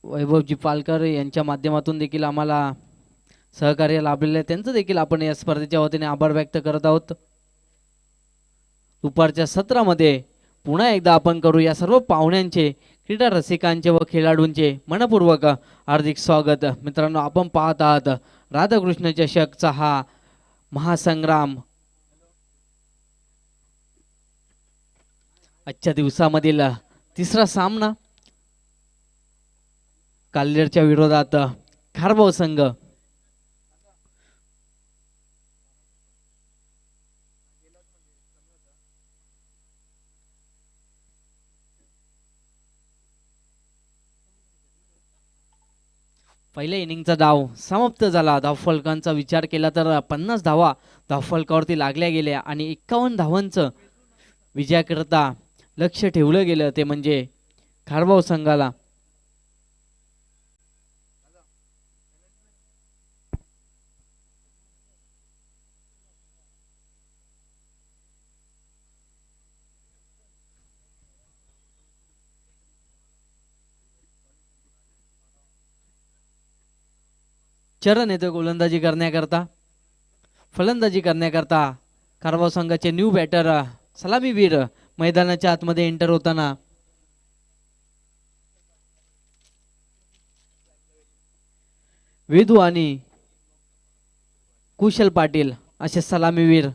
वैभवजी पालकर यांच्या माध्यमातून देखील आम्हाला सहकार्य लाभलेलं आहे. त्यांचं देखील आपण या स्पर्धेच्या वतीने आभार व्यक्त करत आहोत. दुपारच्या सत्रामध्ये पुन्हा एकदा आपण करू या सर्व पाहुण्यांचे, क्रीडा रसिकांचे व खेळाडूंचे मनपूर्वक हार्दिक स्वागत. मित्रांनो, आपण पाहत आहात राधाकृष्ण चषकचा हा महासंग्राम. आजच्या दिवसामधील तिसरा सामना काल्हेरच्या विरोधात खारबाव संघ. पहिल्या इनिंगचा डाव समाप्त झाला. धावफलकांचा विचार केला तर 50 धावा धावफलकावरती लागल्या गेल्या आणि 51 धावांचं विजयाकरता लक्ष ठेवलं गेलं, ते म्हणजे खारबाव संघाला. चरण येतो गोलंदाजी करण्याकरता. फलंदाजी करण्याकरता खारबाव संघाचे न्यू बॅटर सलामीवीर मैदानाच्या आतमध्ये एंटर होताना वेदू आणि कुशल पाटील असे सलामीवीर.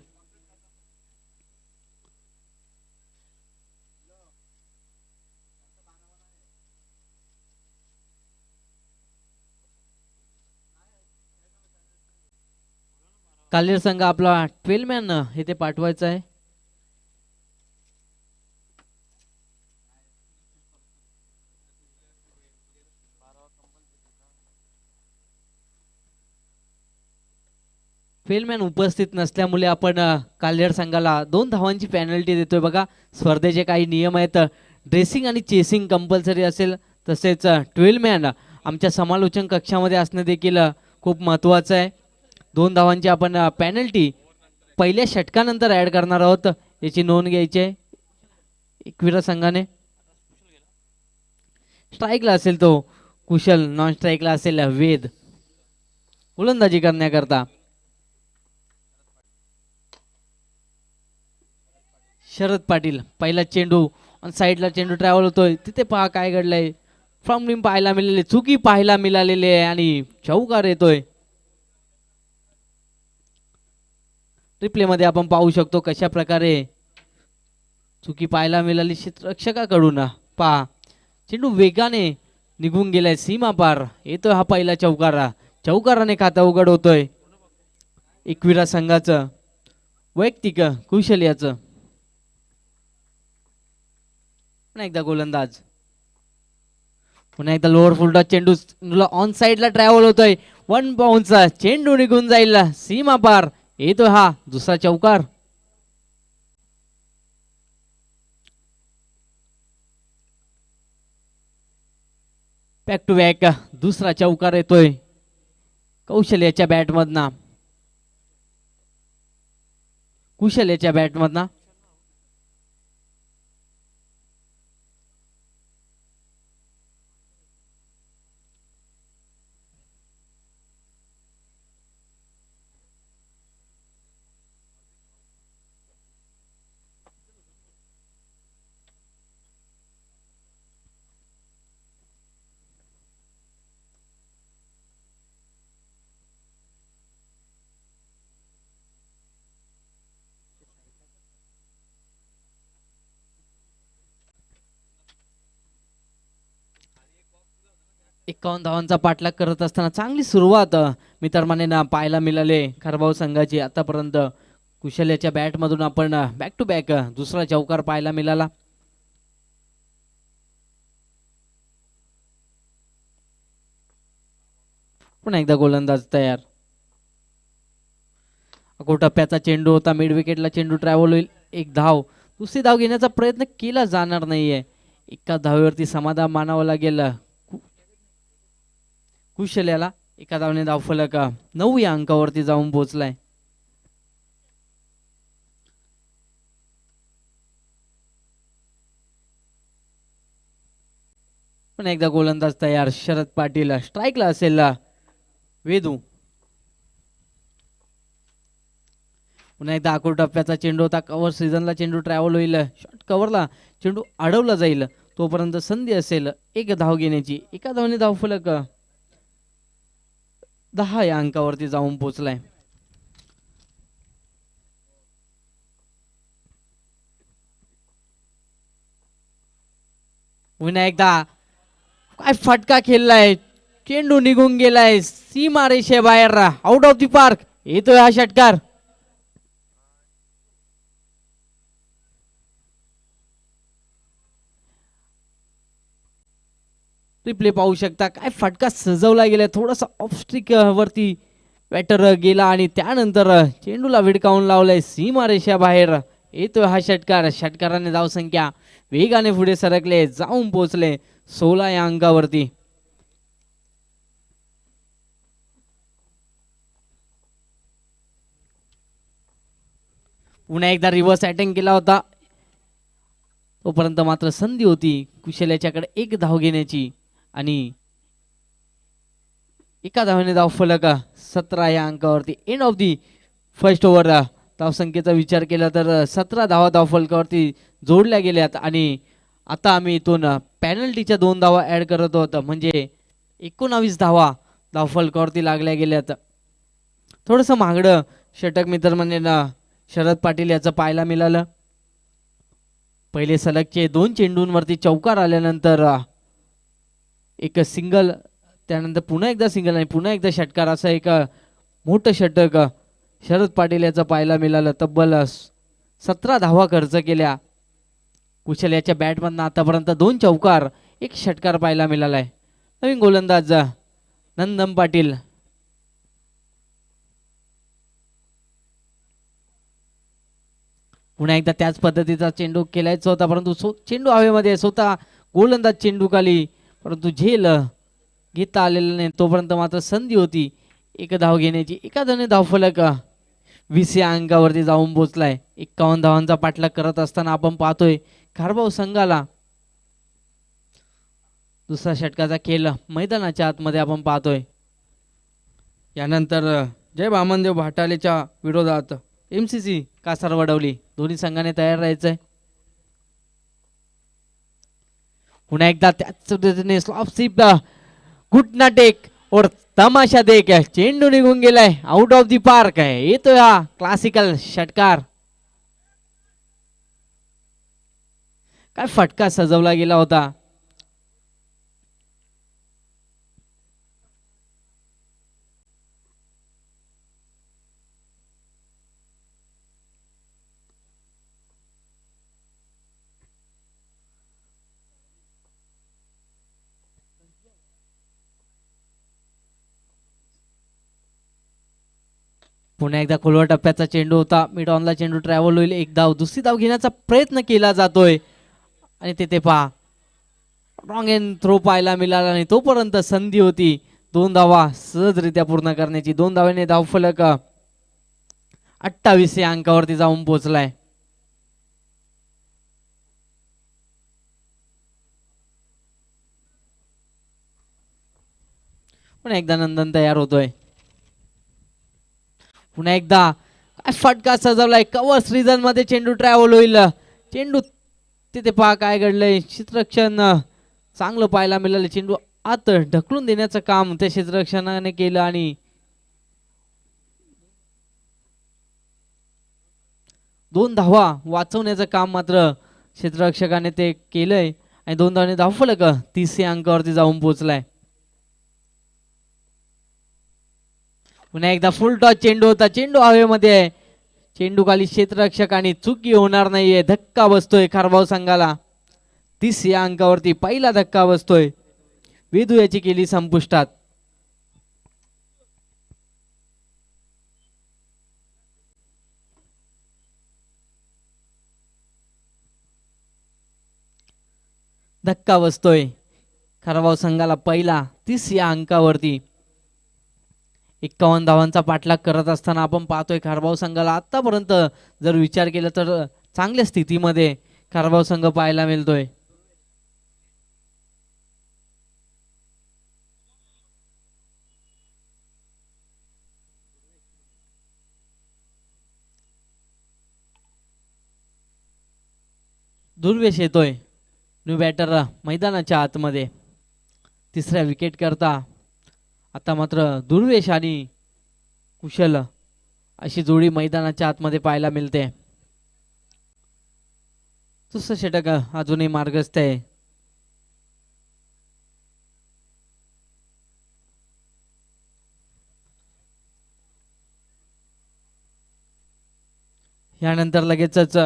काल्हेर संघ आपला 12 मॅन इथे पाठवायचा आहे. फेलमॅन उपस्थित नसल्यामुळे आपण काल्हेर संघाला 2 धावांची पेनल्टी देतोय. बघा, स्पर्धेचे काही नियम आहेत. ड्रेसिंग आणि चेसिंग कंपल्सरी असेल. तसेच 12 मॅन आमच्या समालोचन कक्षामध्ये असणं देखील खूप महत्त्वाचं आहे. 2 धावांची आपण पेनल्टी पहिल्या षटकानंतर ॲड करणार आहोत, याची नोंद घ्यायची आहे. एकविरा संघाने स्ट्राईकला असेल तो कुशल, नॉन स्ट्राईकला असेल वेद. गोलंदाजी करण्याकरता शरद पाटील. पहिला चेंडू आणि साईडला चेंडू ट्रॅव्हल होतोय. तिथे पहा काय घडलंय. फ्रॉम पाहायला मिळालेले, चुकी पाहायला मिळालेली आहे आणि चौकार येतोय. रिप्ले मध्ये आपण पाहू शकतो कशा प्रकारे चुकी पाहायला मिळाली क्षेत्ररक्षकाकडून. पहा चेंडू वेगाने निघून गेलाय सीमा पार. येतोय हा पहिला चौकारा. चौकाराने खाता उघड होतोय एकविरा संघाचं वैयक्तिक कौशल्याचं. पुन्हा एकदा गोलंदाज. पुन्हा एकदा लोअर फुलटॉस चेंडू ऑन साइडला ट्रॅव्हल होतोय. वन बाउन्सचा चेंडू निघून जाईल सीमा पार. येतोय हा दुसरा चौकार. बॅक टू बॅक दुसरा चौकार येतोय कौशल्याच्या बॅटमधना. कुशल्याच्या बॅटमधना. एकावन्न धावांचा पाठलाग करत असताना चांगली सुरुवात मित्रमानेंना पाहायला मिळाले खारबाव संघाची आतापर्यंत. कुशल्याच्या बॅटमधून आपण बॅक टू बॅक दुसरा चौकार पाहायला मिळाला. पुन्हा एकदा गोलंदाज तयार. टप्प्याचा चेंडू होता. मिड विकेटला चेंडू ट्रॅव्हल होईल. एक धाव. दुसरी धाव घेण्याचा प्रयत्न केला जाणार नाहीये. एका धावेवरती समाधान मानावं लागेल कुशल्याला. एका धावने धावफलक 9 या अंकावरती जाऊन पोहोचलाय. पण एकदा गोलंदाज तयार. शरद पाटील स्ट्राईकला असेल वेदू. पुन्हा एकदा टप्प्याचा चेंडू होता. कव्हर सीझनला चेंडू ट्रॅव्हल होईल. शॉर्ट कव्हरला चेंडू अडवला जाईल. तोपर्यंत संधी असेल एक धाव घेण्याची. एका धावने धावफलक 10 या अंकावरती जाऊन पोहोचलाय. पुन्हा एकदा काय फटका खेळलाय. चेंडू निघून गेलाय सीमा रेषे बाहेर. Out of the park. येतोय हा षटकार. रिप्ले पाहू शकता. काय फटका सजवला गेला. थोडासा ऑफ स्ट्रिक वरती बॅटर गेला आणि त्यानंतर चेंडूला विडकावून लावलाय सीमा रेषा बाहेर. येतोय हा षटकार. षटकाराने धावसंख्या वेगाने पुढे सरकले. जाऊन पोहोचले 16 या अंकावरती. पुन्हा एकदा रिव्हर्स अटॅक केला होता. तोपर्यंत मात्र संधी होती कुशल्याच्याकडे एक धाव घेण्याची आणि एका धावेने धाव फलक 17 या अंकावरती. End of the first over. धावसंख्येचा विचार केला तर 17 धावा धावफलकावरती जोडल्या गेल्यात आणि आता आम्ही इथून पॅनल्टीच्या 2 धावा ऍड करत आहोत. म्हणजे 19 धावा धावफलकावरती लागल्या गेल्यात. थोडंसं महागडं षटक मित्रमंडळींना शरद पाटील याचं पाहायला मिळालं. पहिले सलगचे 2 चेंडूंवरती चौकार आल्यानंतर एक सिंगल, त्यानंतर पुन्हा एकदा सिंगल आणि पुन्हा एकदा षटकार, असं एक मोठं षटक शरद पाटील याचं पाहायला मिळालं. तब्बल 17 धावा खर्च केल्या. कुशल याच्या बॅटमधनं आतापर्यंत 2 चौकार 1 षटकार पाहायला मिळालाय. नवीन गोलंदाज नंदन पाटील. पुन्हा एकदा त्याच पद्धतीचा चेंडू केलायचा होता, परंतु चेंडू हवेमध्ये, स्वतः गोलंदाज चेंडू खाली, परंतु झेल घेता आलेला नाही. तोपर्यंत मात्र संधी होती एक धाव घेण्याची. एका धावने धावफलक 20 या अंकावरती जाऊन पोहोचलाय. 51 धावांचा पाठलाग करत असताना आपण पाहतोय खारबाव संघाला दुसरा षटकाचा खेळ मैदानाच्या आतमध्ये आपण पाहतोय. यानंतर जय वामनदेव भाटालेच्या विरोधात MCC कासार वडवली, दोन्ही संघाने तयार राहायचंय. पुन्हा एकदा त्याच पद्धतीने स्लॉप स्लिप, घुटना टेक और तमाशा देख, चेंडू निघून गेलाय आउट ऑफ दी पार्क. येतोय हा क्लासिकल षटकार. काय फटका सजवला गेला होता. पुन्हा एकदा खोलवर टप्प्याचा चेंडू होता. मिड ऑनला चेंडू ट्रॅव्हल होईल. एक धाव, दुसरी धाव घेण्याचा प्रयत्न केला जातोय आणि तिथे पहा रॉंग एंड थ्रो पाहायला मिळाला नाही. तोपर्यंत संधी होती 2 धावा सहजरित्या पूर्ण करण्याची. 2 धावेने धावफलक 28 या अंकावरती जाऊन पोहोचलाय. पुन्हा एकदा नंदन तयार होतोय. पुन्हा एकदा काय फटका सजवलाय. कव्हर सीझन मध्ये चेंडू ट्रॅव्हल होईल. चेंडू तिथे पहा काय घडलंय. क्षेत्ररक्षण चांगलं पाहायला मिळालं. चेंडू आत ढकलून देण्याचं काम त्या क्षेत्ररक्षणाने केलं आणि 2 धावा वाचवण्याचं काम मात्र क्षेत्ररक्षकाने ते केलंय आणि 2 धावाने धावफलक 30 या अंकावरती जाऊन पोहोचलाय. पुन्हा एकदा फुल टॉस चेंडू होता. चेंडू हवेमध्ये आहे. चेंडू खाली क्षेत्ररक्षक आणि चुकी होणार नाहीये. धक्का बसतोय खारबाव संघाला. 30 या अंकावरती पहिला धक्का बसतोय. वेदू याची केली संपुष्टात. धक्का बसतोय खारबाव संघाला पहिला 30 या अंकावरती. 51 धावांचा पाठलाग करत असताना आपण पाहतोय खारबाव संघाला आतापर्यंत जर विचार केला तर चांगल्या स्थितीमध्ये खारबाव संघ पाहायला मिळतोय. दुर्वेश येतोय न्यू बॅटर मैदानाच्या आतमध्ये. तिसऱ्या विकेट करता आता मात्र दुर्वेश आणि कुशल अशी जोडी मैदानाच्या आतमध्ये पाहायला मिळते. दुसरं षटक अजूनही मार्गस्थ आहे. यानंतर लगेचच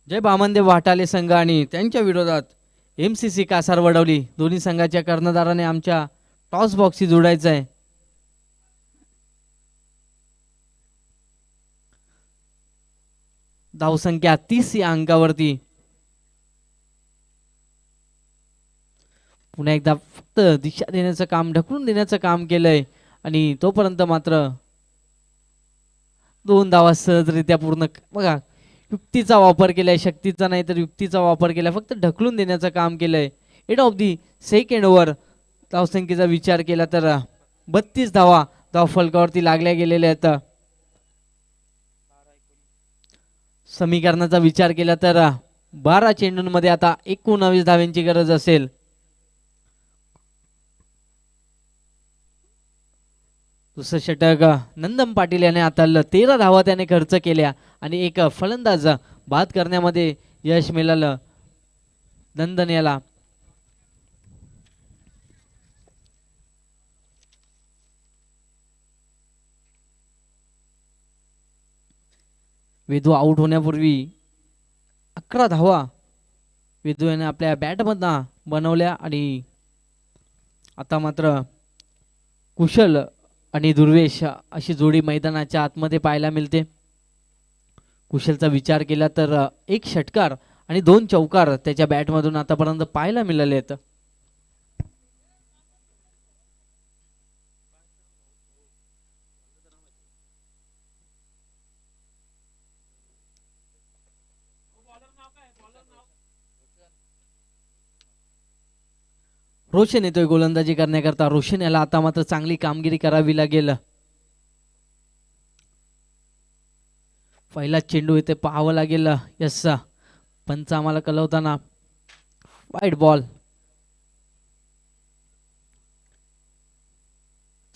जय बामनदेव वाटाले संघ आणि त्यांच्या विरोधात MCC कासार वडवली दोन्ही संघाच्या कर्णधाराने आमच्या टॉस बॉक्सशी जोडायचं आहे. धावसंख्या 30 या अंकावरती. पुन्हा एकदा फक्त दिशा देण्याचं काम, ढकलून देण्याचं काम केलंय आणि तोपर्यंत मात्र 2 धावा सहजरित्या पूर्ण. बघा युक्तीचा वापर केलाय, शक्तीचा नाही तर युक्तीचा वापर केलाय. फक्त ढकलून देण्याचं काम केलंय. End of the second over धावसंख्येचा विचार केला तर 32 धावा धावफलकावरती लागल्या गेलेल्या आहेत. समीकरणाचा विचार केला तर 12 चेंडूंमध्ये आता 19 धावांची गरज असेल. दुसरं षटक नंदन पाटील याने आता 13 धावा त्याने खर्च केल्या आणि एक फलंदाज बाद करण्यामध्ये यश मिळालं नंदन याला. वेदू आउट होण्यापूर्वी 11 धावा वेदू याने आपल्या बॅटमधनं बनवल्या आणि आता मात्र कुशल आणि दुर्वेश अशी जोडी मैदानाच्या आतमध्ये पाहायला मिळते. कुशलचा विचार केला तर 1 षटकार आणि 2 चौकार त्याच्या बॅटमधून आतापर्यंत पाहायला मिळाले आहेत. रोशन येतोय गोलंदाजी करण्याकरता. रोशन याला आता मात्र चांगली कामगिरी करावी लागेल. पहिला चेंडू इथे पाहावं लागेल. यस पंच आम्हाला कळवताना वाईट बॉल.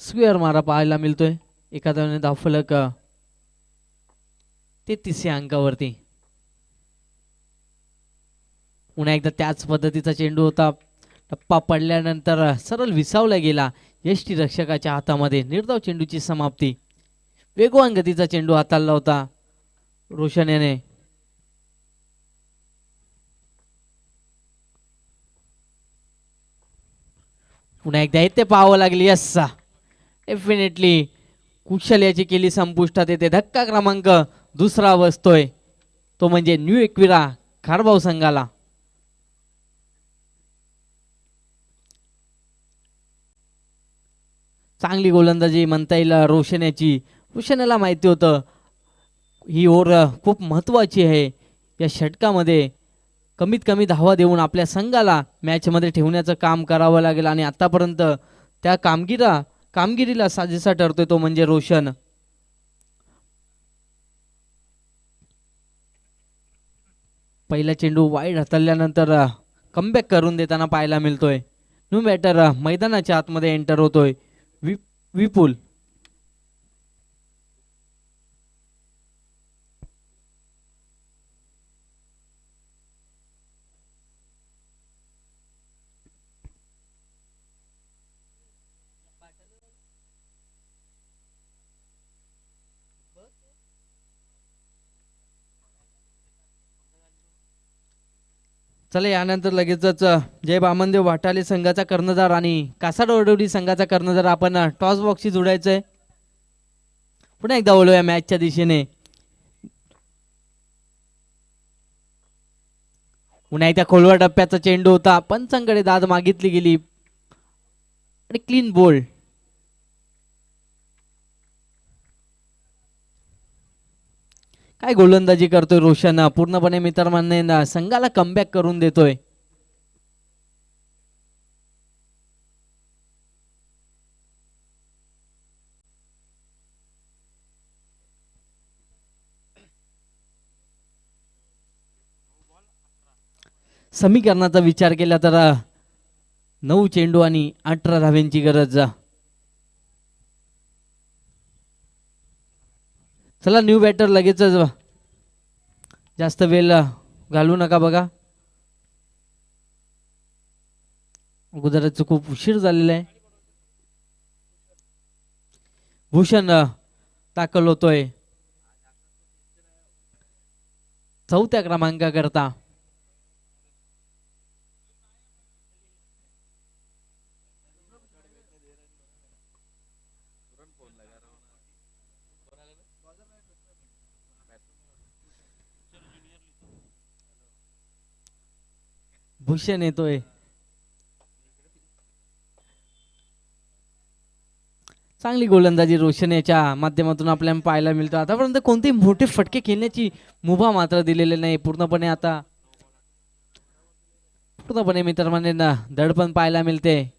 स्क्वेअर मारा पाहायला मिळतोय. एका धावेने धावफलक 33 अंकावरती. पुन्हा एकदा त्याच पद्धतीचा चेंडू होता. टप्पा पडल्यानंतर सरळ विसावला गेला यष्टी रक्षकाच्या हातामध्ये. निर्धाव चेंडूची समाप्ती. वेगवान गतीचा चेंडू हाताळला होता रोशन याने. पुन्हा एकदा येते पाहावं लागली. यस, डेफिनेटली कुशल याची केली संपुष्टात येते. धक्का क्रमांक दुसरा बसतोय तो म्हणजे न्यू एकविरा खारभाऊ संघाला. चांगली गोलंदाजी म्हणता येईल रोशन याची. रोशन याला माहिती होतं ही ओव्हर खूप महत्वाची आहे. या षटकामध्ये कमीत कमी धावा देऊन आपल्या संघाला मॅचमध्ये ठेवण्याचं काम करावं लागेल आणि आतापर्यंत त्या कामगिरीला साजेसा ठरतोय तो म्हणजे रोशन. पहिला चेंडू वाईड हाताळल्यानंतर कमबॅक करून देताना पाहायला मिळतोय. न्यू बॅटर मैदानाच्या आतमध्ये एंटर होतोय विपुल. चला यानंतर लगेचच जय बामनदेव वाटाले संघाचा कर्णधार आणि कासाड वडवडी संघाचा कर्णधार आपण टॉस बॉक्सशी जोडायचंय. पुन्हा एकदा बोलूया मॅचच्या दिशेने. पुन्हा एकदा खोलवर टप्प्याचा चेंडू होता. पंचांकडे दाद मागितली गेली आणि क्लीन बोल्ड. काय गोलंदाजी करतोय रोशन. पूर्णपणे मित्रमान्य संघाला कमबॅक करून देतोय. समीकरणाचा विचार केला तर 9 चेंडू आणि 18 धाव्यांची गरज. चला न्यू बॅटर लगेचच. जास्त वेळ घालू नका बघा. अगोदरच खूप उशीर झालेला आहे. भूषण दाखल होतोय 4थ्या क्रमांकाकरता. भूषण येतोय. चांगली गोलंदाजी रोशन याच्या माध्यमातून आपल्याला पाहायला मिळतो. आतापर्यंत कोणतेही मोठे फटके खेळण्याची मुभा मात्र दिलेले नाही. पूर्णपणे मित्रमान्यांना दडपण पाहायला मिळते.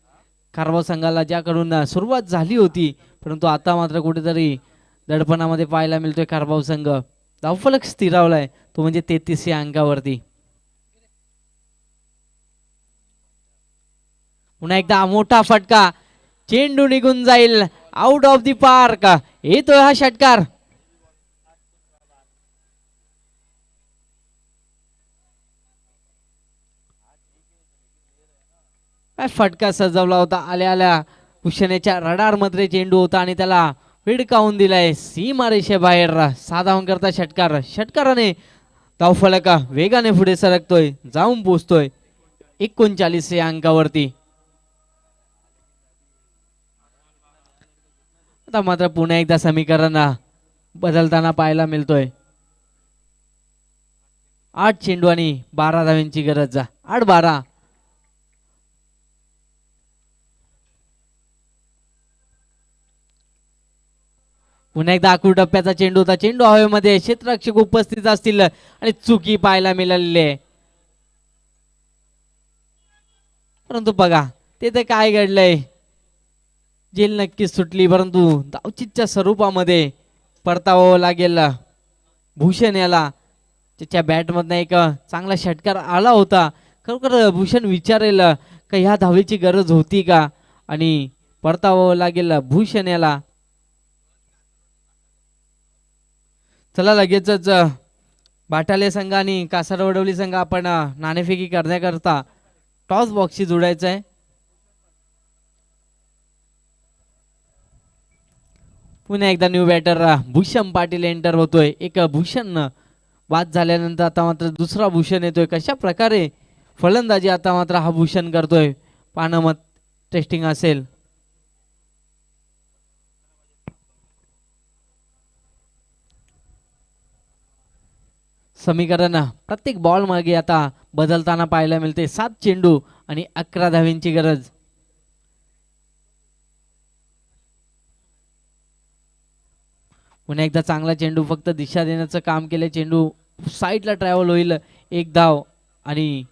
खारभाऊ संघाला ज्याकडून सुरुवात झाली होती परंतु आता मात्र कुठेतरी दडपणामध्ये पाहायला मिळतोय खारभाऊ संघ. धावफलक स्थिरावलाय तो म्हणजे 33 अंकावरती. पुन्हा एकदा मोठा फटका. चेंडू निघून जाईल आउट ऑफ दी पार्क. येतोय हा षटकार. काय फटका सजवला होता. आल्या कुशनेच्या रडार मध्ये चेंडू होता आणि त्याला विडकावून दिलाय सीमारेषेबाहेर. 6 धावांकरता षटकाराने धावफलक वेगाने पुढे सरकतोय, जाऊन पोहोचतोय 39 अंकावरती. आता मात्र पुन्हा एकदा समीकरण बदलताना पाहायला मिळतोय. 8 चेंडू आणि 12 धावांची गरज. 8-12. पुन्हा एकदा आखूड टप्प्याचा चेंडू होता. चेंडू हवेमध्ये क्षेत्ररक्षक उपस्थित असतील आणि चुकी पाहायला मिळालेली आहे. परंतु बघा तेथे काय घडलंय. जेल नक्कीच सुटली परंतु धावचीच्या स्वरूपामध्ये परतावावं लागेल भूषण याला. त्याच्या बॅटमधनं एक चांगला षटकार आला होता. खरोखर भूषण विचारेल का ह्या धावेची गरज होती का आणि परतावावं लागेल भूषण याला. चला लगेचच बाटाले संघ आणि कासार वडवली संघ आपण नाणेफेकी करण्याकरता टॉस बॉक्सशी जोडायचं आहे. पुन्हा एकदा new batter Bhushan Patil enter होतोय. एक भूषण बाद झाल्यानंतर आता मात्र दुसरा भूषण येतोय. कशा प्रकारे फलंदाजी आता मात्र हा भूषण करतोय पाहणं मत टेस्टिंग असेल. समीकरण प्रत्येक बॉल मागे आता बदलताना पाहायला मिळते. 7 चेंडू आणि 11 धावींची गरज. पुन्हा एकदा चांगला चेंडू फक्त दिशा देण्याचं काम केलं. चेंडू साईडला ट्रॅव्हल होईल. एक धाव आणि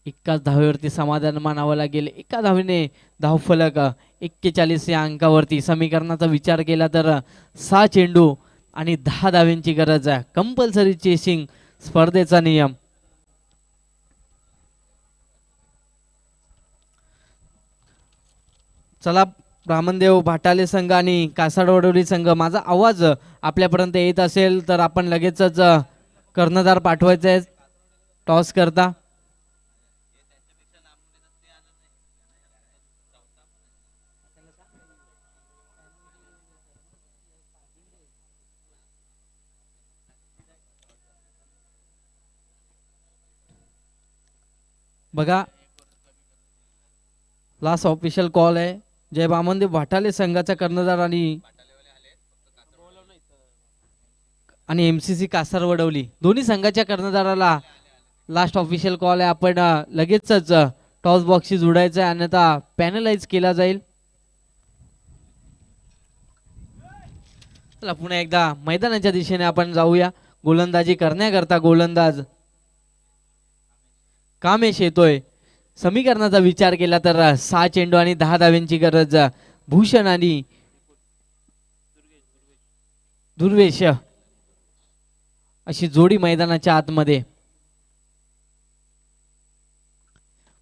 एकाच धावेवरती समाधान मानावं लागेल. एका धावेने धाव फलक 41 या अंकावरती. समीकरणाचा विचार केला तर 6 चेंडू आणि 10 धाव्यांची गरज आहे. कंपल्सरी चेसिंग स्पर्धेचा नियम. चला ब्राह्मणदेव भाटाले संघ आणि कासाड वडवली संघ, माझा आवाज आपल्यापर्यंत येत असेल तर आपण लगेचच कर्णधार पाठवायचा आहे टॉस करता. बघा लास्ट ऑफिशियल कॉल आहे. जय बामनदेव भाटाले संघाचा कर्णधार आणि एमसीसी कासार वडवली दोन्ही संघाच्या कर्णधाराला लास्ट ऑफिशियल कॉल आहे. आपण लगेचच टॉस बॉक्सशी जोडायचं आहे अन्यथा पॅनलाइज केला जाईल. चला पुन्हा एकदा मैदानाच्या दिशेने आपण जाऊया. गोलंदाजी करण्याकरता गोलंदाज कामेश येतोय. समीकरणाचा विचार केला तर 6 चेंडू आणि 10 धाव्यांची गरज. भूषण आणि दुर्वेश अशी जोडी मैदानाच्या आतमध्ये.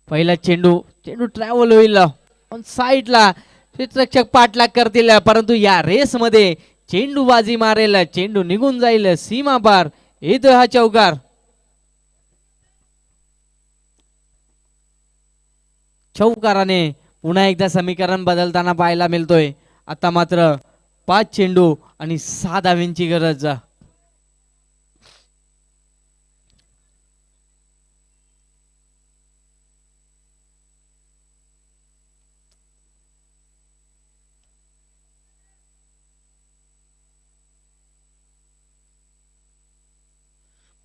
पहिला चेंडू ट्रॅव्हल होईल साईडला. क्षेत्ररक्षक पाठलाग करतील परंतु या रेस मध्ये चेंडू बाजी मारेल. चेंडू निघून जाईल सीमा पार. येतोय हा चौकार. चौकाराने पुन्हा एकदा समीकरण बदलताना पाहायला मिळतोय. आता मात्र 5 चेंडू आणि 6 धाव्यांची गरज.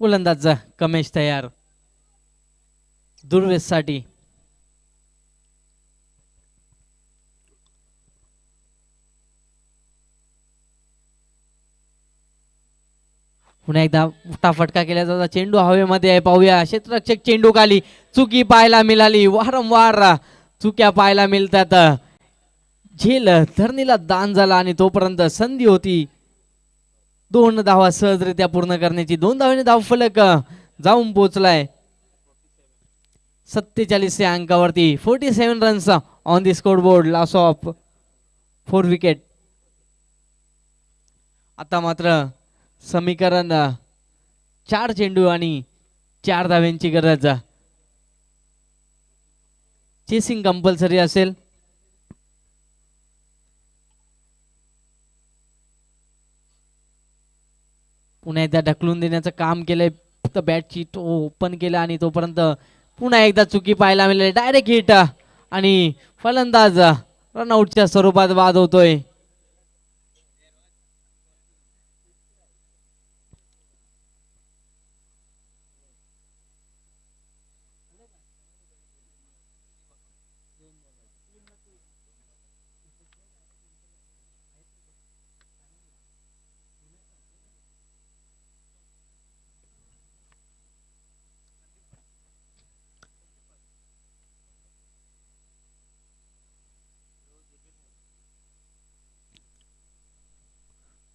गोलंदाज कमेश तयार दुर्वेश साठी. पुन्हा एकदा मोठा फटका केला जातो. चेंडू हवेमध्ये आहे. पाहूया क्षेत्ररक्षक चेंडू खाली. चुकी पाहायला मिळाली. वारंवार चुक्या पाहायला मिळतात. झेल धरणीला दान झाला आणि तोपर्यंत संधी होती 2 धावा सहजरित्या पूर्ण करण्याची. 2 धावांनी धाव फलक जाऊन पोहोचलाय 47 या अंकावरती. 47 runs on the score board. Loss of 4 wicket. आता मात्र समीकरण 4 चेंडू आणि 4 धाव्यांची गरज. चेसिंग कंपल्सरी असेल. पुन्हा एकदा ढकलून देण्याचं काम केलंय. फक्त बॅटची तो ओपन केला आणि तोपर्यंत पुन्हा एकदा चुकी पाहायला मिळाली. डायरेक्ट हिट आणि फलंदाज रनआउटच्या स्वरूपात बाद होतोय.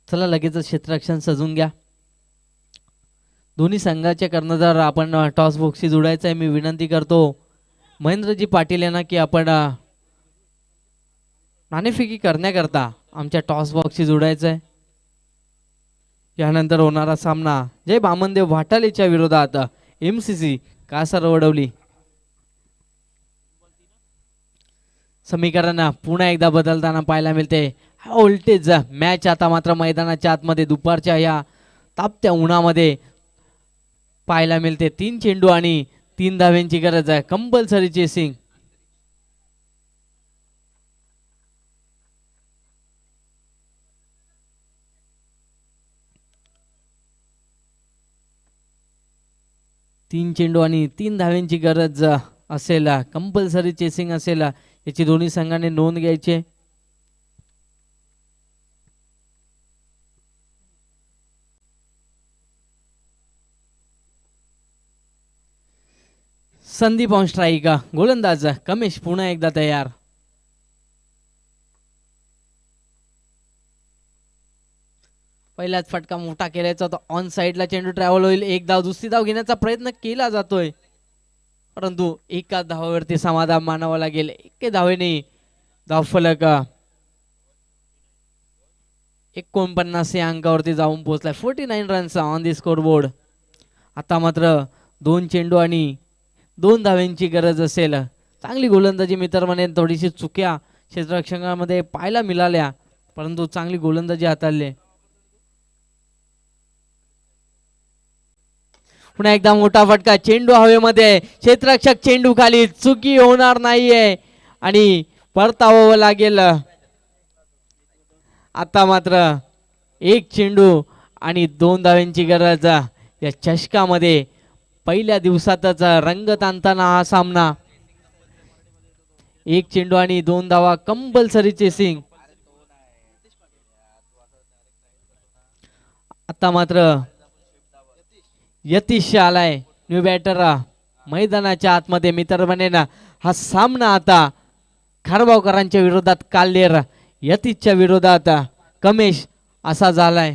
चला लगेच क्षेत्ररक्षण सजून घ्या. दोन्ही संघाचे कर्णधार आपण टॉस बॉक्सशी जोडायचं आहे. मी विनंती करतो महेंद्रजी पाटील यांना की आपण नाणेफेकी करण्याकरता आमच्या टॉस बॉक्सशी जोडायचं आहे. यानंतर होणारा सामना जय बामनदेव वाटालेच्या विरोधात MCC कासार वडवली. समीकरण पुन्हा एकदा बदलताना पाहायला मिळते. हा व्होल्टेज मॅच आता मात्र मैदानाच्या आतमध्ये दुपारच्या या तापत्या उन्हामध्ये पाहायला मिळते. 3 चेंडू आणि 3 धाव्यांची गरज आहे. Compulsory chasing. तीन चेंडू आणि 3 धाव्यांची गरज असेल. कंपल्सरी चेसिंग असेल याची दोन्ही संघाने नोंद घ्यायची. Sandeep on strike. गोलंदाज कमेश पुन्हा एकदा तयार. पहिलाच फटका मोठा केल्याचा होता. ऑन साइडला चेंडू ट्रॅव्हल होईल. एक धाव, दुसरी धाव घेण्याचा प्रयत्न केला जातोय, परंतु एका धावावरती समाधान मानावं लागेल. एके धावेने धावफलक 49 या अंकावरती जाऊन पोहोचलाय. 49 runs on the score board. आता मात्र 2 चेंडू आणि 2 धाव्यांची गरज असेल. चांगली गोलंदाजी मित्र म्हणे. थोडीशी चुक्या क्षेत्ररक्षकामध्ये पाहायला मिळाल्या, परंतु चांगली गोलंदाजी हाताळली. पुन्हा एकदा मोठा फटका. चेंडू हवेमध्ये. क्षेत्ररक्षक चेंडू खाली. चुकी होणार नाहीये आणि परतावावं लागेल. आता मात्र 1 चेंडू आणि 2 धाव्यांची गरज. या चषकामध्ये पहिल्या दिवसातच रंगत आणताना हा सामना. 1 चेंडू आणि 2 धावा. Compulsory chasing. आता मात्र यतीश आलाय न्यू बॅटर मैदानाच्या आतमध्ये. मित्र बनेन हा सामना आता खारबावकरांच्या विरोधात काल्लेर, यतीशच्या विरोधात कमेश असा झालाय.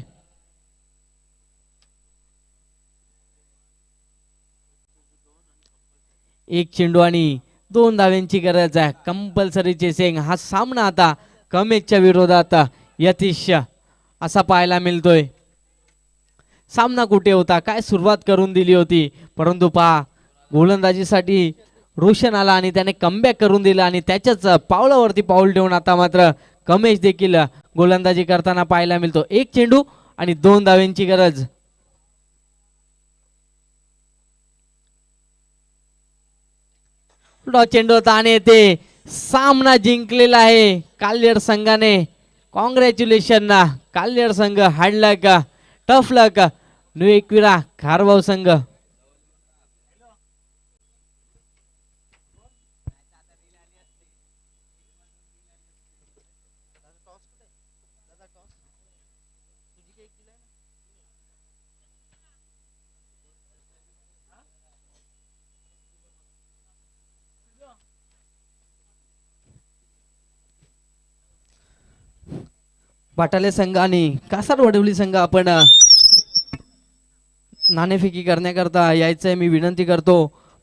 एक चेंडू आणि 2 धाव्यांची गरज आहे. Compulsory chasing. हा सामना आता कमेशच्या विरोधात यतीश असा पाहायला मिळतोय. सामना कुठे होता, काय सुरुवात करून दिली होती, परंतु पहा गोलंदाजीसाठी रोशन आला आणि त्याने कमबॅक करून दिला आणि त्याच्याच पावलावरती पाऊल ठेवून आता मात्र कमेश देखील गोलंदाजी करताना पाहायला मिळतो. 1 चेंडू आणि 2 धाव्यांची गरज. चेंडू होता आणि ते सामना जिंकलेला आहे काल्लेर संघाने. कॉंग्रॅच्युलेशन ना काल्लेर संघ. हार्ड लक, टफ लक न्यू एकविरा खारबाव संघ. बाटाले संघ आणि कासार वडवली संघ आपण नाणेफेकी करण्याकरता यायचंय. मी विनंती करतो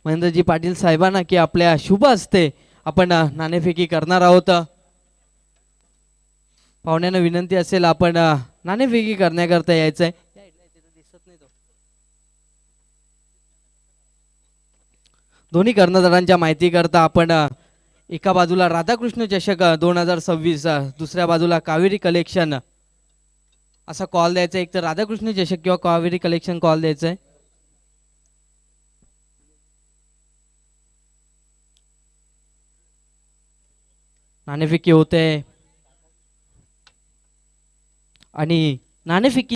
महेंद्रजी पाटील साहेबांना की आपल्या शुभ हस्ते आपण नाणेफेकी करणार आहोत. पाहुण्यांना विनंती असेल आपण नाणेफेकी करण्याकरता यायचंय. दोन्ही कर्णधारांच्या माहिती करता आपण एका बाजूला राधाकृष्ण चषक 2026, दुसऱ्या बाजूला कावेरी कलेक्शन असा कॉल द्यायचा. एक तर राधाकृष्ण चषक किंवा कावेरी कलेक्शन कॉल द्यायचंय. नाणेफेकी होते आणि नाणेफेकी